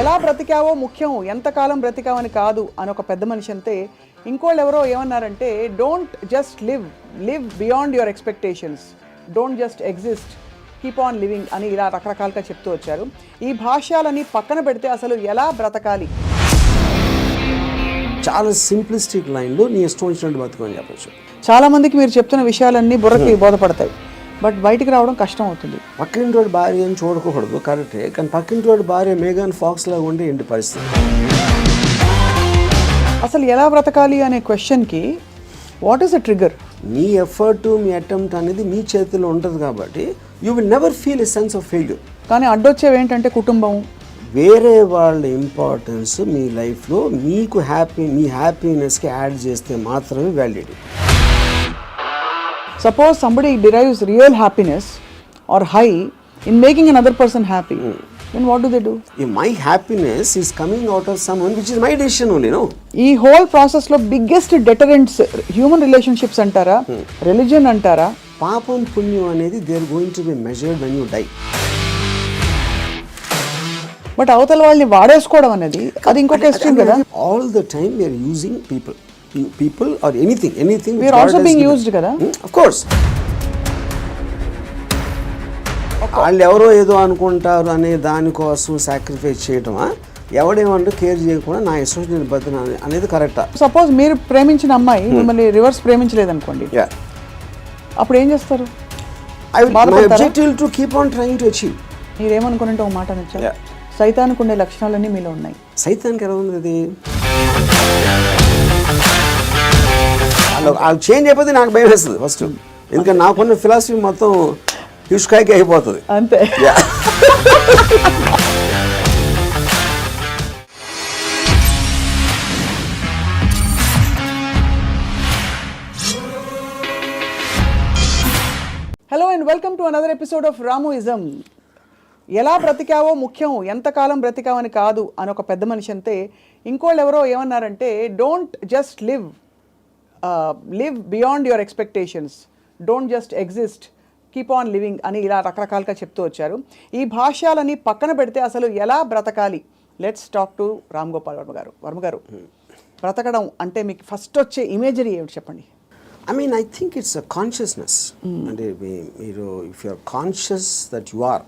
ఎలా బ్రతికావో ముఖ్యం, ఎంతకాలం బ్రతికావని కాదు అని ఒక పెద్ద మనిషి అంతే. ఇంకోళ్ళు ఎవరో ఏమన్నారంటే, don't just live beyond your expectations, don't just exist, keep on living అని ఇలా రకరకాలుగా చెప్తూ వచ్చారు. ఈ భాష్యాలని పక్కన పెడితే అసలు ఎలా బ్రతకాలి? చాలా సింప్లిస్టిక్ లైన్లో నీ ఇష్టం వచ్చినట్టు బతుకని చెప్పచ్చు. చాలామందికి మీరు చెప్తున్న విషయాలన్నీ బుర్రకి బోధపడతాయి, బట్ బయటికి రావడం కష్టం అవుతుంది. పక్కింటి వాడి భార్య అని చూడకూడదు, కరెక్టే. కానీ పక్కింటి వాడి భార్య మేఘాన్ ఫాక్స్ లాగా ఉండే ఏంటి పరిస్థితి? అసలు ఎలా బ్రతకాలి అనే క్వశ్చన్కి what is the trigger? Me effort, me attempt అనేది మీ చేతిలో ఉంటుంది కాబట్టి you will never feel a sense of failure. కానీ అడ్డొచ్చేవి ఏంటంటే కుటుంబం, వేరే వాళ్ళ ఇంపార్టెన్స్ మీ లైఫ్లో మీకు మీ హ్యాపీనెస్కి యాడ్ చేస్తే మాత్రమే validity. Suppose somebody derives real happiness or high in making another person happy, then what do? If my happiness is coming out of someone which is my decision only, no? ఈ whole process లో biggest deterrents human relationships అంటారా, religion అంటారా? పాపం పుణ్యం అనేది they are going to be measured when you die. But అవతల వాళ్ళని వాడేసుకోవడం అనేది అది ఇంకొక ఎక్స్ట్రీమ్ కదా. All the time we are using people or anything we are also being used kada. Of course. వాళ్ళు ఎవరో ఏదో అనుకుంటారు అనే దానికోసం సాక్రిఫైస్ చేయటమా, ఎవడేమంటూ కేర్ చేయకుండా నా ఇష్టం నేను బతున్నా అనేది కరెక్టా? సపోజ్ మీరు ప్రేమించిన అమ్మాయి మిమ్మల్ని రివర్స్ ప్రేమించలేదు అనుకోండి, అప్పుడు ఏం చేస్తారు? My objective to keep on trying to achieve. మీరేమనుకున్నట్టు ఒక మాట నచ్చా, సైతానికి ఉండే లక్షణాలన్నీ మీలో ఉన్నాయి. సైతానికి ఎలా ఉంది అది? వాళ్ళు చేంజ్ అయిపోతే నాకు భయం వేస్తుంది ఫస్ట్, ఎందుకంటే నాకున్న ఫిలాసఫీ మొత్తం హిస్కాయికి అయిపోతుంది అంతే. Hello and welcome to another episode of Ramoism. ఎలా బ్రతికావో ముఖ్యం, ఎంతకాలం బ్రతికావని కాదు అని ఒక పెద్ద మనిషి అంతే. ఇంకోళ్ళు ఎవరో ఏమన్నారంటే, don't just live beyond your expectations, don't just exist, keep on living అని ఇలా రకరకాలుగా చెప్తూ వచ్చారు. ఈ భాష్యాలని పక్కన పెడితే అసలు ఎలా బ్రతకాలి? Let's talk to Ram Gopal Varma గారు. బ్రతకడం అంటే మీకు ఫస్ట్ వచ్చే ఇమేజరీ ఏమిటి చెప్పండి? I think it's a consciousness. అంటే మీరు if you are conscious that you are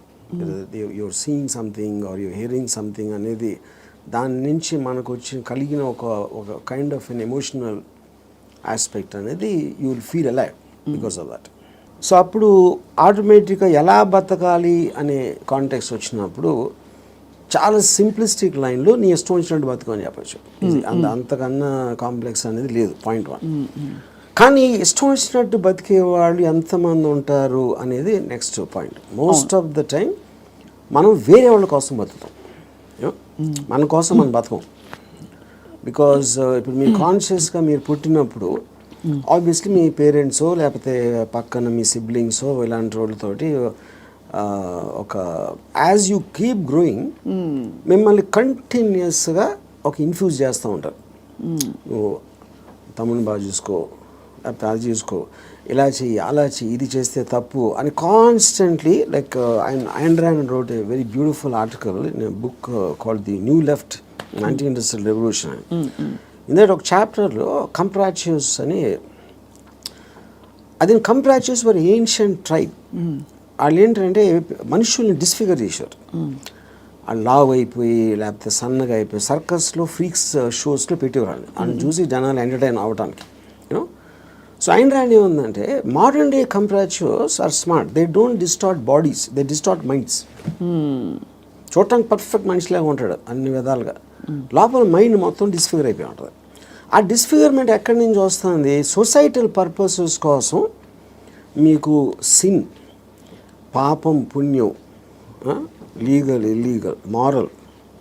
you're seeing something or you're hearing something అనేది దాని నుంచి మనకు వచ్చి కలిగిన ఒక kind of an emotional aspect అనేది you will feel alive because of that. So అప్పుడు ఆటోమేటిక్గా ఎలా బతకాలి అనే కాంటెక్స్ట్ వచ్చినప్పుడు చాలా సింప్లిస్టిక్ లైన్లో నీ ఇష్టం వచ్చినట్టు బతకని చెప్పచ్చు. అంతకన్నా కాంప్లెక్స్ అనేది లేదు, పాయింట్ 1. కానీ ఇష్టం వచ్చినట్టు బతికే వాళ్ళు ఎంతమంది ఉంటారు అనేది next point. Most of the time మనం వేరే వాళ్ళ కోసం బతుకుతాం, మన కోసం మనం బతకం. బికాజ్ ఇప్పుడు మీరు కాన్షియస్గా మీరు పుట్టినప్పుడు ఆబ్వియస్లీ మీ పేరెంట్సో లేకపోతే పక్కన మీ సిబ్లింగ్సో ఇలాంటి వాళ్ళతోటి ఒక యాజ్ యూ కీప్ గ్రోయింగ్ మిమ్మల్ని కంటిన్యూస్గా ఒక ఇన్ఫ్యూజ్ చేస్తూ ఉంటారు. నువ్వు తమ్ముని బాగా చూసుకో, లేకపోతే అది చూసుకో, ఇలా చెయ్యి, అలా చెయ్యి, ఇది చేస్తే తప్పు అని constantly. Like Ayn Rand wrote a very beautiful article in a book called The New Left, Anti-Industrial Revolution. ఇందులో ఒక చాప్టర్లో కంప్రాచ్యూస్ అని, అది కంప్రాచ్యూస్ వర్ ఏన్షియంట్ ట్రైబ్. వాళ్ళు ఏంటంటే మనుషుల్ని డిస్ఫిగర్ చేశారు. వాళ్ళు లావ్ అయిపోయి లేకపోతే సన్నగా అయిపోయి సర్కస్లో ఫ్రీక్స్ షోస్లో పెట్టేవాళ్ళు. వాళ్ళని చూసి జనాలు ఎంటర్టైన్ అవ్వడానికి. యూనో, సో Ayn Rand ఏముందంటే, modern day comprachicos are smart, they don't distort bodies, they distort minds. చూడటానికి పర్ఫెక్ట్ మనిషిలాగా ఉంటాడు అన్ని విధాలుగా, లోపల మైండ్ మొత్తం డిస్ఫిగర్ అయిపోయి ఉంటుంది. ఆ డిస్ఫిగర్మెంట్ ఎక్కడి నుంచి వస్తుంది? సొసైటల్ పర్పసెస్ కోసం మీకు సిన్, పాపం పుణ్యం, legal illegal, moral,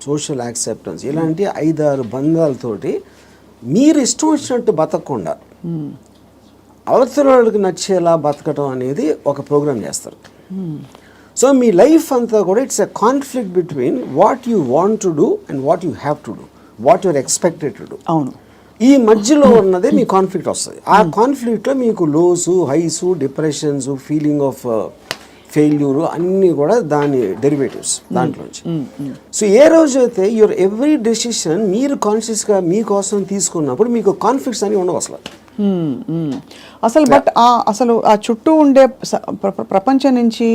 social acceptance, ఇలాంటి 5-6 బంధాలతోటి మీరు ఇష్టం వచ్చినట్టు బతకకుండా అవతల వాళ్ళకి నచ్చేలా బతకటం అనేది ఒక ప్రోగ్రామ్ చేస్తారు. సో మీ లైఫ్ అంతా కూడా it's a conflict between what you want to do and what you have to do, what you're expected to do. అవును, ఈ మధ్యలో ఉన్నదే మీ కాన్ఫ్లిక్ట్ వస్తుంది. ఆ కాన్ఫ్లిక్ట్లో మీకు లోసు, హైసు, డిప్రెషన్స్, ఫెయిల్యూరు అన్నీ కూడా దాని డెరివేటివ్స్ దాంట్లోంచి. సో ఏ రోజు అయితే యువర్ ఎవ్రీ డెసిషన్ మీరు కాన్షియస్గా మీకోసం తీసుకున్నప్పుడు మీకు కాన్ఫ్లిక్ట్స్ అని ఉండవు అసలు. అసలు బట్ అసలు ఆ చుట్టూ ఉండే ప్రపంచం నుంచి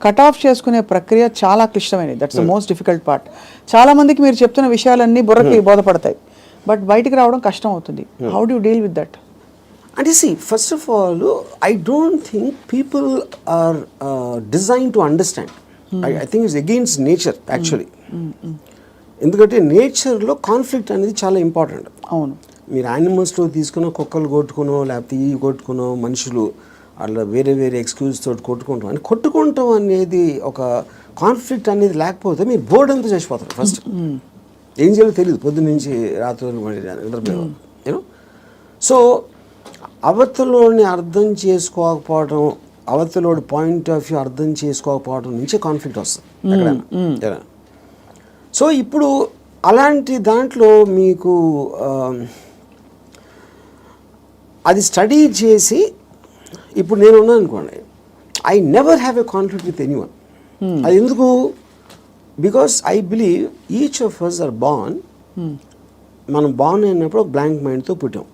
కట్ ఆఫ్ చేసుకునే ప్రక్రియ చాలా క్లిష్టమైనది. That's the most difficult part. చాలా మందికి మీరు చెప్తున్న విషయాలన్నీ బుర్రకి బోధపడతాయి, బట్ బయటికి రావడం కష్టం అవుతుంది. How do you deal with that? అంటే see, first of all, I don't think people are designed to understand. I think it's against nature actually. ఎందుకంటే నేచర్లో కాన్ఫ్లిక్ట్ అనేది చాలా ఇంపార్టెంట్. అవును. మీరు యానిమల్స్లో తీసుకున్న కుక్కలు కొట్టుకునో లేకపోతే ఈ కొట్టుకునో మనుషులు అలా వేరే వేరే ఎక్స్క్యూజ్ తోటి కొట్టుకుంటాం అని కొట్టుకుంటాం అనేది ఒక కాన్ఫ్లిక్ట్ అనేది లేకపోతే మీరు బోర్డు అంతా చచ్చిపోతారు. ఫస్ట్ ఏం చేయాలో తెలియదు, పొద్దున్న నుంచి రాత్రి నిద్రపోయేవారు. యూనో, సో అవతలోని అర్థం చేసుకోకపోవడం, అవతలోడి పాయింట్ ఆఫ్ వ్యూ అర్థం చేసుకోకపోవడం నుంచే కాన్ఫ్లిక్ట్ వస్తుంది ఎక్కడైనా. సో ఇప్పుడు అలాంటి దాంట్లో మీకు అది స్టడీ చేసి ఇప్పుడు నేను ఉన్నాను అనుకోండి, I never have a conflict with anyone. అది ఎందుకు? Because I believe each of us are born. మనం బార్న్ అయినప్పుడు బ్లాంక్ మైండ్తో పుట్టాం.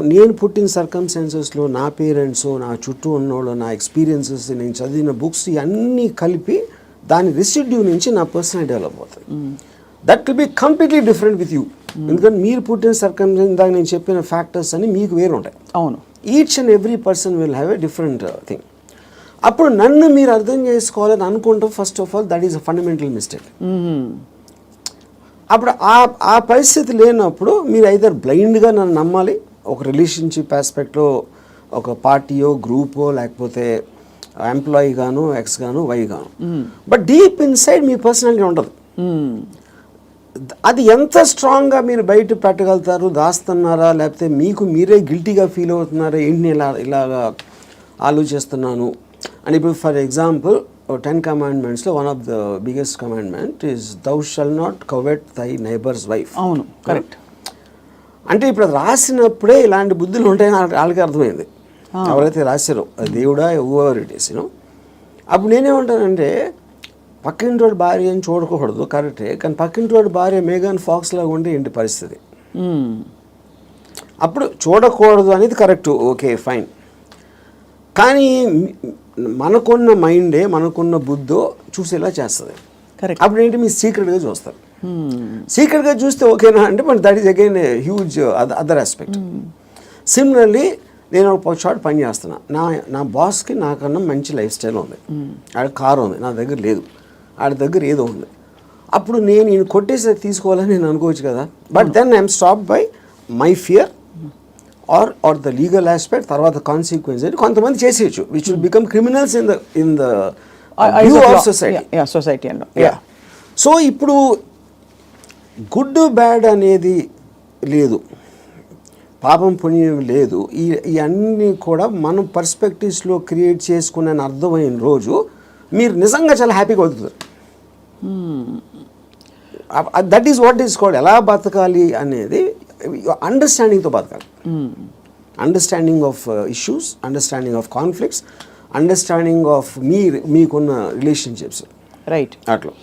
నేను పుట్టిన సర్కమ్స్టాన్సెస్లో నా పేరెంట్స్, నా చుట్టూ ఉన్నోళ్ళు, నా ఎక్స్పీరియన్సెస్, నేను చదివిన బుక్స్ ఇవన్నీ కలిపి దాని రెసిడ్యూ నుంచి నా పర్సనాలిటీ డెవలప్ అవుతుంది. That will be completely different with you. ఎందుకంటే మీరు పుట్టిన సర్కమ్స్టాన్స్, దాకా నేను చెప్పిన ఫ్యాక్టర్స్ అన్ని మీకు వేరు ఉంటాయి. అవును. Each and every person will have a different thing. అప్పుడు నన్ను మీరు అర్థం చేసుకోవాలని అనుకుంటాం. First of all that is a fundamental mistake. అప్పుడు ఆ పరిస్థితి లేనప్పుడు మీరు ఐదర్ బ్లైండ్గా నన్ను నమ్మాలి, ఒక రిలేషన్షిప్ ఆస్పెక్ట్లో ఒక పార్టీయో గ్రూపో లేకపోతే ఎంప్లాయీ గాను, ఎక్స్ గాను, వై గాను. But deep inside me personality ఉండదు. అది ఎంత స్ట్రాంగ్గా మీరు బయట పెట్టగలుగుతారు, దాస్తున్నారా లేకపోతే మీకు మీరే గిల్టీగా ఫీల్ అవుతున్నారా, ఏంటి ఇలాగా ఆలోచిస్తున్నాను అని. ఇప్పుడు ఫర్ ఎగ్జాంపుల్ 10 commandmentsలో one of the biggest commandment is thou shalt not covet thy neighbour's wife. అవును, కరెక్ట్. అంటే ఇప్పుడు రాసినప్పుడే ఇలాంటి బుద్ధులు ఉంటాయని వాళ్ళకి అర్థమైంది, ఎవరైతే రాశారో దేవుడా ఎవర్ ఇట్ ఈస్. అప్పుడు నేనేమంటానంటే పక్కింటోడి భార్య అని చూడకూడదు, కరెక్టే, కానీ పక్కింటోడి భార్య మేఘన్ ఫాక్స్ లాగా ఉంటే ఏంటి పరిస్థితి? అప్పుడు చూడకూడదు అనేది కరెక్ట్, ఓకే ఫైన్. కానీ మనకున్న మైండే, మనకున్న బుద్ధో చూసేలా చేస్తుంది. కరెక్ట్. అప్పుడు ఏంటి, మీరు సీక్రెట్గా చూస్తారు. సీక్రెట్గా చూస్తే ఓకేనా అంటే, but that is again a huge other aspect. Similarly నేను ఒక చోట పని చేస్తున్నా, నా బాస్కి నాకన్నా మంచి లైఫ్ స్టైల్ ఉంది, ఆడ కారు ఉంది, నా దగ్గర లేదు, ఆడ దగ్గర ఏదో ఉంది. అప్పుడు నేను ఈయన కొట్టేసి తీసుకోవాలని నేను అనుకోవచ్చు కదా. But then I'm stop by my fear or the legal aspect, తర్వాత కాన్సిక్వెన్స్ అని కొంతమంది చేసేయచ్చు, which will become criminals in the view of society. So ఇప్పుడు గుడ్ బ్యాడ్ అనేది లేదు, పాపం పుణ్యం లేదు. ఇవన్నీ కూడా మనం పర్స్పెక్టివ్స్లో క్రియేట్ చేసుకునే అర్థమైన రోజు మీరు నిజంగా చాలా హ్యాపీగా బతుకుతారు. That is what is called ఎలా బతకాలి అనేది అండర్స్టాండింగ్తో బతకాలి. Understanding of issues, understanding of conflicts, understanding of మీకున్న రిలేషన్షిప్స్. రైట్. అట్లా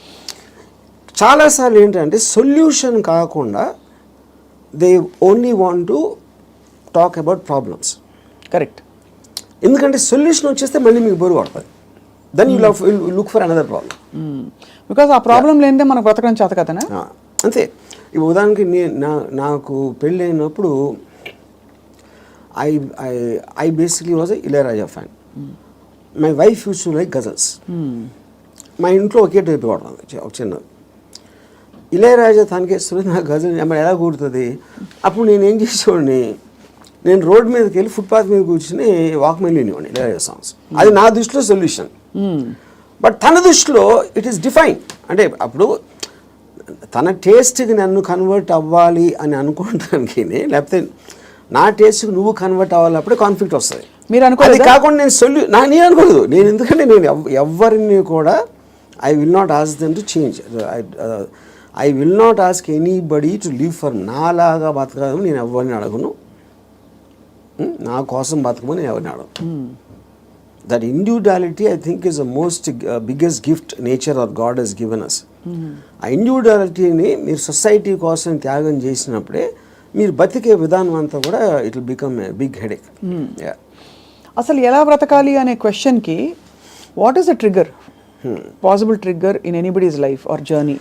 చాలాసార్లు ఏంటంటే సొల్యూషన్ కాకుండా they only want to talk about problems. Correct. ఎందుకంటే సొల్యూషన్ వచ్చేస్తే మళ్ళీ మీకు బరువు పడుతుంది. Then you look for another problem. Because ఆ ప్రాబ్లం లేనిదే మనకు బ్రతకడం చేత కదనా. అంతే. ఇప్పుడు ఉదాహరణకి నాకు పెళ్ళి అయినప్పుడు I basically was Ilaiyaraaja fan. My wife use to like ghazals. మా ఇంట్లో ఒకే టైప్ పడుతుంది, ఒక చిన్నది. ఇళయరాజా తనకేస్తుంది, నాకు గజల్ ఎలా కూడుతుంది. అప్పుడు నేను ఏం చేసేవాడిని, నేను రోడ్ మీదకి వెళ్ళి ఫుట్పాత్ మీద కూర్చుని వాక్మెన్ వినేవాడిని ఇళయరాజా సాంగ్స్. అది నా దృష్టిలో సొల్యూషన్. బట్ తన దృష్టిలో ఇట్ ఈస్ డిఫైన్. అంటే అప్పుడు తన టేస్ట్కి నన్ను కన్వర్ట్ అవ్వాలి అని అనుకోవడానికి, లేకపోతే నా టేస్ట్కి నువ్వు కన్వర్ట్ అవ్వాలి, అప్పుడే కాన్ఫ్లిక్ట్ వస్తుంది. మీరు అనుకోలేదు. అది కాకుండా నేను అనుకోలేదు. నేను ఎందుకంటే నేను ఎవరిని కూడా I will not ask them to change. I will not ask anybody to live for నాలాగా బతకడం. నేను ఎవరిని అడగను, నా కోసం బతకమని నేను ఎవరిని అడగను. That individuality, I think, is the most biggest gift nature or God has given us. ఆ ఇండివిజువాలిటీని మీరు సొసైటీ కోసం త్యాగం చేసినప్పుడే మీరు బతికే విధానం అంతా కూడా it will become a big headache. అసలు ఎలా బ్రతకాలి అనే క్వశ్చన్కి what is the trigger, possible trigger in anybody's life or journey?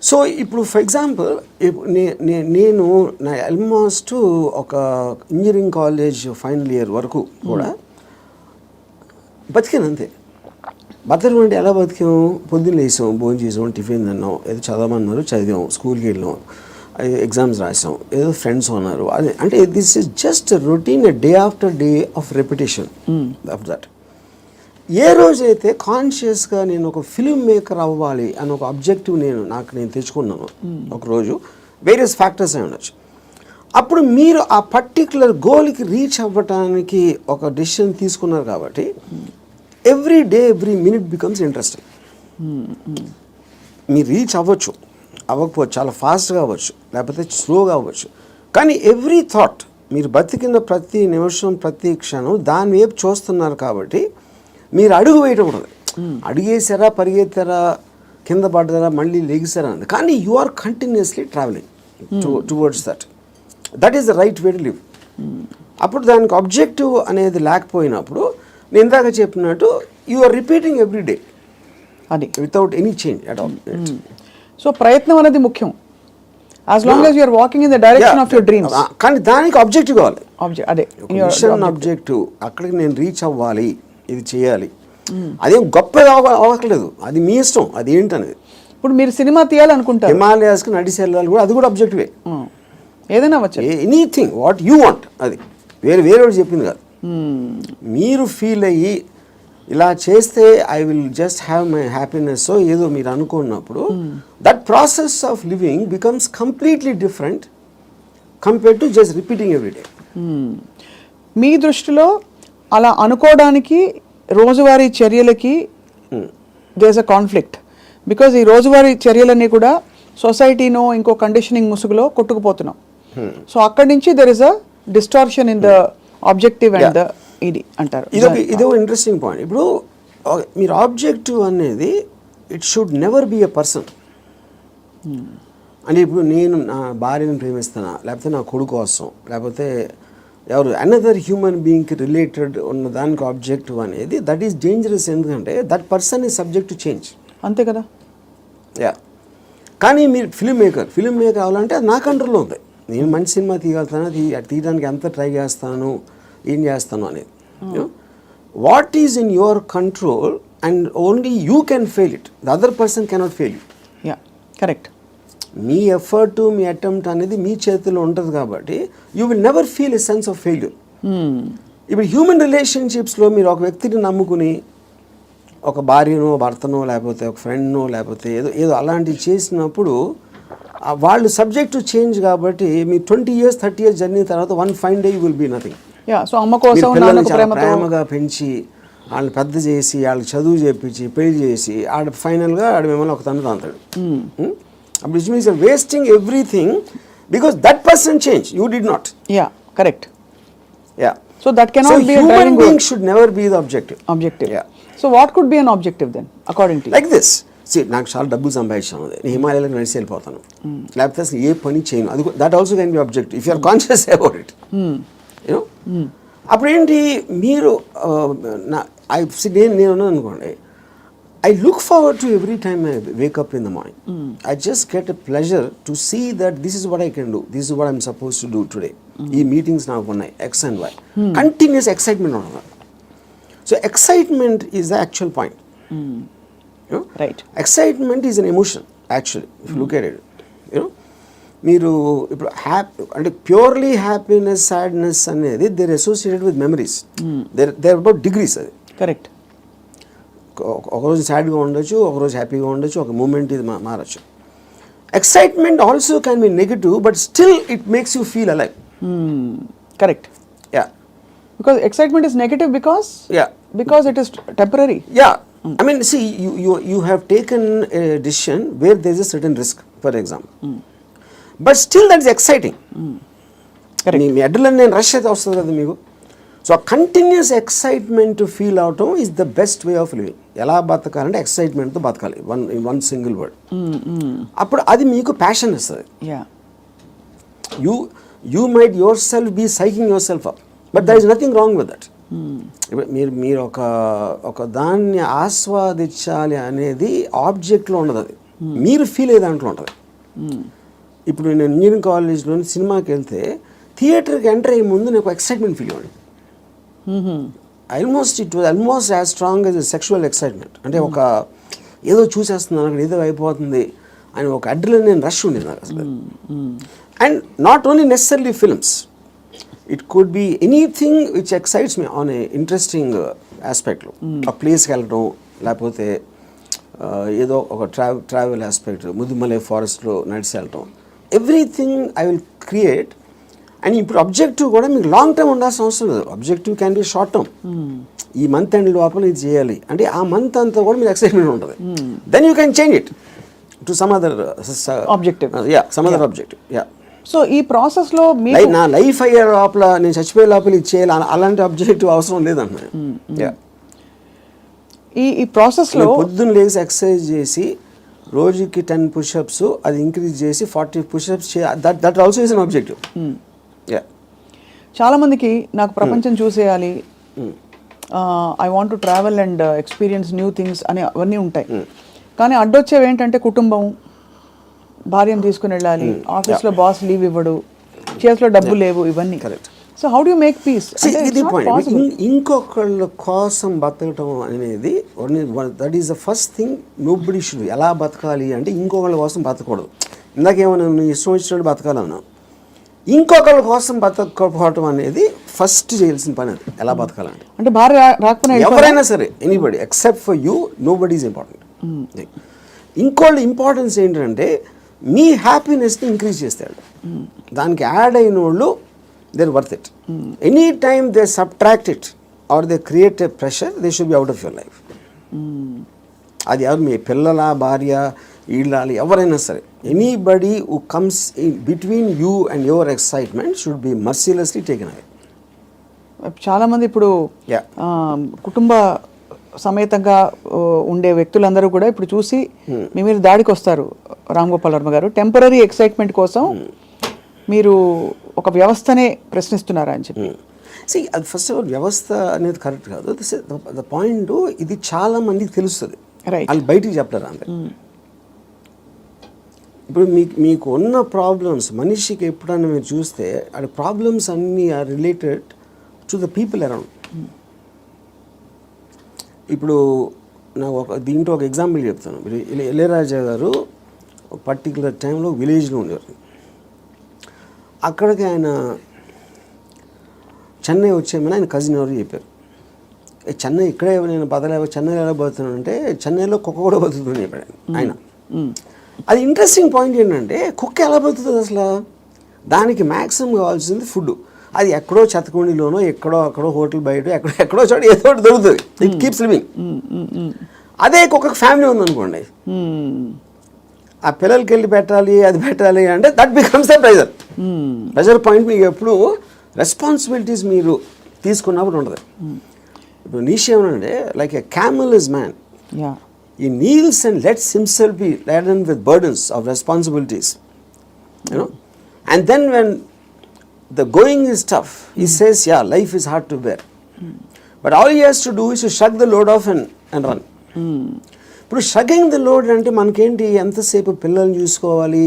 So ఇప్పుడు ఫర్ ఎగ్జాంపుల్ నేను నా ఆల్మోస్ట్ ఒక ఇంజనీరింగ్ కాలేజ్ ఫైనల్ ఇయర్ వరకు కూడా బతికాను అంతే. బతకడం అంటే ఎలా బతికాము? పొద్దున్న లేసాం, భోజనం చేసాం, టిఫిన్ తిన్నాం, ఏదో చదవమన్నారు చదివాం, స్కూల్కి వెళ్ళాం, ఎగ్జామ్స్ రాసాం, ఏదో ఫ్రెండ్స్ ఉన్నారు. అదే అంటే this is just routine, day after day of repetition of that. ఏ రోజైతే కాన్షియస్గా నేను ఒక ఫిల్మ్ మేకర్ అవ్వాలి అని ఒక ఆబ్జెక్టివ్ నేను తెచ్చుకున్నాను ఒకరోజు, వేరియస్ ఫ్యాక్టర్స్ అయి ఉండొచ్చు, అప్పుడు మీరు ఆ పర్టిక్యులర్ గోల్కి రీచ్ అవ్వటానికి ఒక డెసిషన్ తీసుకున్నారు కాబట్టి every day every minute becomes interesting. మీరు రీచ్ అవ్వచ్చు, అవ్వకపోవచ్చు, చాలా ఫాస్ట్గా అవ్వచ్చు, లేకపోతే స్లోగా అవ్వచ్చు, కానీ ఎవ్రీ థాట్, మీరు బతికిన ప్రతి నిమిషం ప్రతి క్షణం దాని వైపు చూస్తున్నారు కాబట్టి మీరు అడుగు వేయటం ఉండదు. అడిగేసారా, పరిగెత్తారా, కింద పడ్డారా, మళ్ళీ లెగిసారా అన్నది, కానీ you are continuously travelling towards that is the right way to live. అప్పుడు దానికి ఆబ్జెక్టివ్ అనేది లేకపోయినప్పుడు నేను ఇందాక చెప్పినట్టు you are repeating every day అది without any change at all. So ప్రయత్నం అనేది ముఖ్యం, as long as you are walking in the direction of your dreams. కానీ దానికి ఆబ్జెక్టివ్ కావాలి, అదే మిషన్ ఆబ్జెక్టివ్. అక్కడికి నేను రీచ్ అవ్వాలి, ఇది చేయాలి, అదేం గొప్ప అవ్వట్లేదు, అది మీ ఇష్టం, అది ఏంటనేది. ఇప్పుడు మీరు సినిమా తీయాలనుకుంటారు, హిమాలయాస్కి నడిచి వెళ్ళాలి కూడా, అది కూడా ఆబ్జెక్టివే. ఏదైనా వచ్చు, ఎనీథింగ్ వాట్ యూ వాంట్, అది వేరే చెప్పింది కాదు. మీరు ఫీల్ అయ్యి ఇలా చేస్తే I will just have my happiness ఏదో మీరు అనుకున్నప్పుడు that process of living becomes completely different compared to just repeating every day. మీ దృష్టిలో అలా అనుకోవడానికి రోజువారీ చర్యలకి there is a conflict, because ఈ రోజువారీ చర్యలన్నీ కూడా సొసైటీనో ఇంకో కండిషనింగ్ ముసుగులో కొట్టుకుపోతున్నాం. సో అక్కడి నుంచి there is a distortion in the objective and the ఇది అంటారు. ఇదో ఇంట్రెస్టింగ్ పాయింట్. ఇప్పుడు మీరు ఆబ్జెక్టివ్ అనేది it should never B a person. అంటే ఇప్పుడు నేను నా భార్యను ప్రేమిస్తానా, లేకపోతే నా కొడుకు కోసం, లేకపోతే ఎవరు అనదర్ హ్యూమన్ బీయింగ్కి రిలేటెడ్ ఉన్న దానికి ఆబ్జెక్టివ్ అనేది దట్ ఈస్ డేంజరస్. ఎందుకంటే that person is subject to change. అంతే కదా. కానీ మీరు ఫిల్మ్ మేకర్ అవ్వాలంటే అది నా కంట్రోల్లో ఉంది. నేను మంచి సినిమా తీయగలుగుతాను, తీయడానికి ఎంత ట్రై చేస్తాను, ఏం చేస్తాను అనేది. What is in your control and only you can fail it, the other person cannot fail you. Yeah correct. Me effort, me attempt అనేది మీ చేతిలో ఉంటుంది కాబట్టి you will never feel a sense of failure. ఇప్పుడు human రిలేషన్షిప్స్లో మీరు ఒక వ్యక్తిని నమ్ముకుని ఒక భార్యనో, భర్తనో, లేకపోతే ఒక ఫ్రెండ్నో, లేకపోతే ఏదో అలాంటివి చేసినప్పుడు వాళ్ళు సబ్జెక్ట్ టు చేంజ్ కాబట్టి మీ 20 years 30 years జర్నీ తర్వాత one fine day you will be nothing. So అమ్మ కోసం ప్రేమగా పెంచి వాళ్ళని పెద్ద చేసి వాళ్ళకి చదువు చేపించి పెళ్లి చేసి ఫైనల్గా మిమ్మల్ని ఒక తను తాంతాడు. అప్పుడు it means wasting everything because that person change, you did not. Yeah correct. Yeah so that cannot be a driving force, should never be the objective. Yeah. So what could be an objective then according to like this? నాకు చాలా డబ్బులు సంపాదించాను, నేను హిమాలయాలకు నడిచి వెళ్ళిపోతాను, లేకపోతే అసలు ఏ పని చేయను, అది that also can be objective if you are conscious about it. You know అప్పుడు ఏంటి మీరు నేను అనుకోండి, I look forward to every time I wake up in the morning. I just get a pleasure to see that this is what I can do. This is what I'm supposed to do today. These meetings now on X and Y. Continuous excitement on that. So excitement is the actual point. You know? Right. Excitement is an emotion actually. If you look at it, you know, మీరు ఇప్పుడు అంటే purely happiness, sadness అనేది there associated with memories. There about degrees. అది correct. ఒకరోజు సాడ్గా ఉండొచ్చు, ఒకరోజు హ్యాపీగా ఉండొచ్చు, ఒక మూమెంట్ ఇది మారచ్చు. Excitement also can be negative, but still it makes you feel alive. Correct. Yeah, because excitement is negative because it is temporary. Yeah, I mean, see, you have taken a decision where there is a certain risk, for example. But still that is exciting. Me adrenaline rush అయితే వస్తుంది కదా మీకు. So continuous excitement feel అవటం is the best way of living. ఎలా బతకాలంటే ఎక్సైట్మెంట్తో బతకాలి, one single word. అప్పుడు అది మీకు ప్యాషన్ ఇస్తుంది. You might yourself be psyching yourself up, but there is nothing wrong with that. మీరు ఒక దాన్ని ఆస్వాదించాలి అనేది ఆబ్జెక్ట్లో ఉండదు, అది మీరు ఫీల్ అయ్యే దాంట్లో ఉంటుంది. ఇప్పుడు నేను ఇంజనీరింగ్ కాలేజ్లోని సినిమాకి వెళ్తే థియేటర్కి ఎంటర్ అయ్యే ముందు నాకు ఎక్సైట్మెంట్ ఫీల్ అవ్వండి. It was almost as strong as sexual excitement. అంటే ఒక ఏదో చూసేస్తున్నాను అక్కడ, ఏదో అయిపోతుంది అని ఒక అడ్రినలిన్ రష్ ఉండేది నాకు అసలు. And not only necessary films, it could be anything which excites me on a interesting ఆస్పెక్ట్లో. ఆ ప్లేస్కి వెళ్ళడం, లేకపోతే ఏదో ఒక ట్రావెల్ ఆస్పెక్ట్, ముదుమలై ఫారెస్ట్లో నడిచి వెళ్ళటం, everything I will create. And ఇప్పుడు అబ్జెక్టివ్ కూడా మీకు లాంగ్ టర్మ్ ఉండాల్సిన అవసరం లేదు. Objective can be short term. ఈ మంత్ ఎండ్ లోపల ఇది చేయాలి అంటే ఆ మంత్ అంతా కూడా మీకు ఎక్సైట్మెంట్ ఉంటుంది. Then you can change it to some other objective. Some other objective. So ఈ ప్రాసెస్లో నా లైఫ్ అయ్యే లోపల, నేను చచ్చిపోయే లోపల ఇది చేయాలి, అలాంటి అబ్జెక్టివ్ అవసరం లేదన్న. ఈ ప్రాసెస్లో పొద్దున్న లేసి ఎక్సర్సైజ్ చేసి రోజుకి 10 పుషప్స్, అది ఇంక్రీజ్ చేసి 40 pushups that also is an objective. చాలా మందికి నాకు ప్రపంచం చూసేయాలి, I want to travel and experience new things అని అవన్నీ ఉంటాయి. కానీ అడ్డొచ్చేవి ఏంటంటే కుటుంబం, భార్యను తీసుకుని వెళ్ళాలి, ఆఫీస్లో బాస్ లీవ్ ఇవ్వడు, చేతిలో డబ్బు లేవు, ఇవన్నీ. So how do you make peace? ఇది పాయింట్. ఇంకొకళ్ళ కోసం బతకటం అనేది that is the first thing nobody should. ఎలా బతకాలి అంటే ఇంకొకళ్ళ కోసం బతకూడదు. ఇందాకేమన్నా నువ్వు ఇష్టం వచ్చినట్టు బతకాలన్నా, ఇంకొకళ్ళ కోసం బతకపోవటం అనేది ఫస్ట్ చేయాల్సిన పని. అది ఎలా బతకాలంటే, అంటే భార్య రాకపోయినా ఎవరైనా సరే, anybody except for you, nobody is important. ఇంకోళ్ళ ఇంపార్టెన్స్ ఏంటంటే మీ హ్యాపీనెస్ని ఇంక్రీజ్ చేస్తాడు. దానికి యాడ్ అయిన వాళ్ళు they're worth it. Anytime they subtract it or they create a pressure, they should be out of your life. అది ఎవరు, మీ పిల్లల, భార్య, ఇళ్ళాలి, ఎవరైనా సరే, anybody who comes in between you and your excitement should be mercilessly taken away. చాలామంది ఇప్పుడు కుటుంబ సమేతంగా ఉండే వ్యక్తులందరూ కూడా ఇప్పుడు చూసి మీ మీద దాడికి వస్తారు. రామ్ గోపాల్ వర్మ గారు, టెంపరీ ఎక్సైట్మెంట్ కోసం మీరు ఒక వ్యవస్థనే ప్రశ్నిస్తున్నారా అని చెప్పి. అది ఫస్ట్ ఆఫ్ ఆల్ వ్యవస్థ అనేది కరెక్ట్ కాదు. ద పాయింట్, ఇది చాలా మందికి తెలుస్తుంది, వాళ్ళు బయటికి చెప్తారు అంతే. ఇప్పుడు మీకు ఉన్న ప్రాబ్లమ్స్, మనిషికి ఎప్పుడన్నా మీరు చూస్తే ఆ ప్రాబ్లమ్స్ అన్నీ are related to the people around. ఇప్పుడు నాకు దీంట్లో ఒక ఎగ్జాంపుల్ చెప్తాను. ఇళయరాజా గారు ఒక పర్టికులర్ టైంలో విలేజ్లో ఉండేవారు. అక్కడికి ఆయన చెన్నై వచ్చేమని ఆయన కజిన్ ఎవరు చెప్పారు. చెన్నై ఇక్కడే నేను బతలేవో, చెన్నైలో ఎలా బతుకుతున్నాను అంటే, చెన్నైలో కుక్క కూడా బతుకుతుంది చెప్పాడు ఆయన. అది ఇంట్రెస్టింగ్ పాయింట్ ఏంటంటే, కుక్క ఎలా బతుకుతుంది అసలు? దానికి మ్యాక్సిమం కావాల్సింది ఫుడ్. అది ఎక్కడో చెత్తకుండిలోనో, అక్కడో హోటల్ బయట, ఎక్కడో చోట ఏదో ఒకటి దొరుకుతుంది. It keeps living. అదే కుక్కకి ఫ్యామిలీ ఉందనుకోండి, ఆ పిల్లలకి వెళ్ళి పెట్టాలి, అది పెట్టాలి అంటే that becomes the pressure point. మీకు ఎప్పుడు రెస్పాన్సిబిలిటీస్ మీరు తీసుకున్నప్పుడు ఉండదు. ఇప్పుడు నీష్ ఏమనంటే, like a camel is man, he kneels and lets himself be laden with burdens of responsibilities, you know. And then when the going is tough, he says, yeah, life is hard to bear. But all he has to do is to shrug the load off and run. ఇప్పుడు షగింగ్ the load అంటే మనకేంటి, ఎంతసేపు పిల్లల్ని చూసుకోవాలి,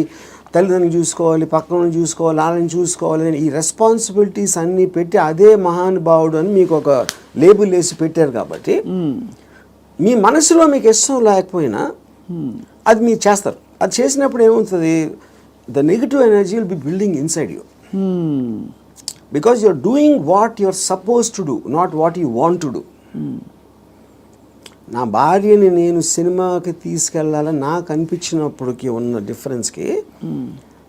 తల్లిదండ్రులు చూసుకోవాలి, పక్కన చూసుకోవాలి, వాళ్ళని చూసుకోవాలి, ఈ రెస్పాన్సిబిలిటీస్ అన్నీ పెట్టి అదే మహానుభావుడు అని మీకు ఒక లేబుల్ వేసి పెట్టారు. కాబట్టి మీ మనసులో మీకు ఇష్టం లేకపోయినా అది మీరు చేస్తారు. అది చేసినప్పుడు ఏమవుతుంది, the negative energy will be building inside you, because you are doing what you are suppose to do, not what you want to do. నా భార్యని నేను సినిమాకి తీసుకెళ్ళాలని నాకు అనిపించినప్పటికీ ఉన్న డిఫరెన్స్కి,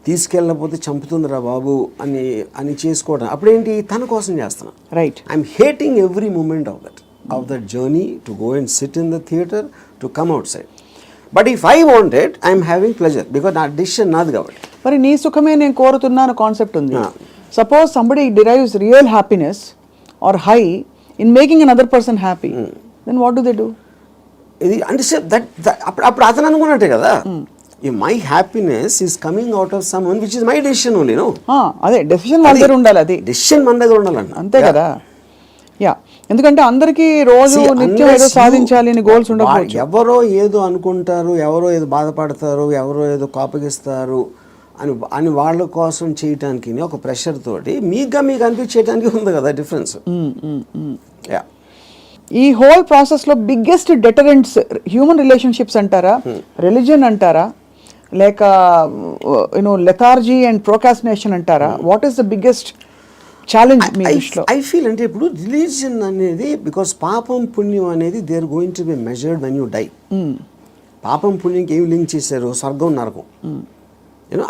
తీసుకెళ్ళకపోతే చంపుతుందిరా బాబు అని చేసుకోవడం, అప్పుడేంటి, తన కోసం చేస్తున్నా. Right. I'm hating every moment of that journey to go and sit in the theater, to come outside. But if I want it, I am having pleasure because నా డిసిషన్ నాది కాబట్టి. మరి నీ సుఖమే నేను కోరుతున్నాను కాన్సెప్ట్ ఉంది. Suppose somebody derives real happiness or high in making another person happy, then what do they do? ఇది అంటే అప్పుడు అతను అనుకున్నట్టే కదా, my happiness is coming out of someone which is my decision only. No, అదే decision మన దగ్గర ఉండాలి, అది డెసిషన్ మన దగ్గర ఉండాలండి, అంతే కదా. యా, ఎందుకంటే అందరికీ రోజు నిత్యం ఏదో సాధించాలి అని గోల్స్ ఉండకపోవచ్చు. ఎవరో ఏదో అనుకుంటారు, ఎవరో ఏదో బాధపడతారు, ఎవరో ఏదో కోపగిస్తారు అని వాళ్ళ కోసం చేయటానికి ఒక ప్రెషర్ తోటి మీకు అనిపించేయడానికి ఉంది కదా డిఫరెన్స్. యా, ఈ హోల్ ప్రాసెస్లో బిగ్గెస్ట్ డెటరెంట్స్ హ్యూమన్ రిలేషన్షిప్స్ అంటారా, రిలీజన్ అంటారా, లేక లెథార్జీ అండ్ ప్రోకాస్టినేషన్ అంటారా? What is the biggest challenge మీ దృష్టిలో? ఐ ఫీల్ అంటే ఇప్పుడు రిలీజన్ అనేది, బికాస్ పాపం పుణ్యం అనేది they are going to be measured when you die. పాపం పుణ్యంకి ఏమి లింక్ చేశారు? స్వర్గం నరకం.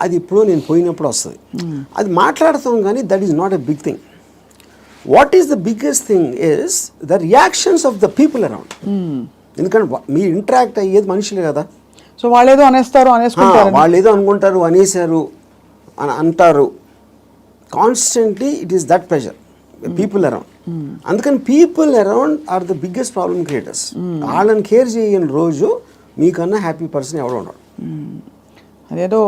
అది ఇప్పుడు నేను పోయినప్పుడు వస్తుంది, అది మాట్లాడతాం, కానీ that is not a big thing. What is the biggest thing is the reactions of the people around. ఎందుకంటే మీరు ఇంటరాక్ట్ అయ్యేది మనుషులే కదా. సో వాళ్ళేదో అనేస్తారు, అనేసుకుంటారు, వాళ్ళు ఏదో అనుకుంటారు, అనేసారు అని అంటారు. Constantly it is that pressure, people around. అందుకని people around are the biggest problem creators. వాళ్ళని కేర్ చేయని రోజు మీకన్నా హ్యాపీ పర్సన్ ఎవడో ఉన్నాడు. అదేదో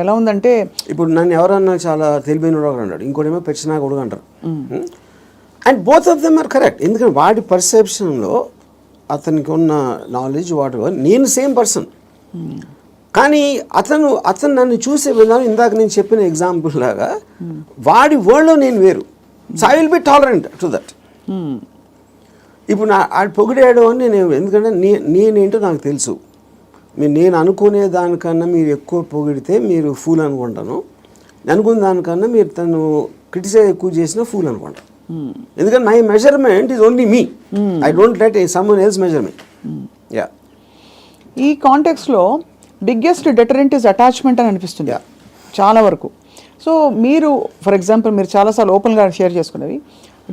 ఎలా ఉందంటే, ఇప్పుడు నన్ను ఎవరన్నా చాలా తెలివైన ఒకడు అన్నాడు, ఇంకోటేమో పెచ్చినా కొడుకు అంటారు. And both of them are correct. ఎందుకంటే వాడి పర్సెప్షన్లో అతనికి ఉన్న నాలెడ్జ్ వాటి, నేను సేమ్ పర్సన్, కానీ అతను నన్ను చూసే విధానం ఇందాక నేను చెప్పిన ఎగ్జాంపుల్ లాగా వాడి వరల్డ్లో నేను వేరు. So I will B tolerant to that. ఇప్పుడు ఆడు పొగిడాడు అని నేను, ఎందుకంటే నేనేంటో నాకు తెలుసు. నేను అనుకునే దానికన్నా మీరు ఎక్కువ పొగిడితే మీరు ఫూల్ అనుకుంటాను, అనుకున్న దానికన్నా మీరు తను క్రిటిసైజ్ ఎక్కువ చేసినా ఫూల్ అనుకుంటాను. ఎందుకంటే my measurement is only me, I don't let someone else measure me. Yeah, ఈ కాంటెక్స్లో బిగ్గెస్ట్ డెటరెంట్ ఇస్ అటాచ్మెంట్ అని అనిపిస్తుంది చాలా వరకు. సో మీరు ఫర్ ఎగ్జాంపుల్ మీరు చాలాసార్లు ఓపెన్గా షేర్ చేసుకునేవి,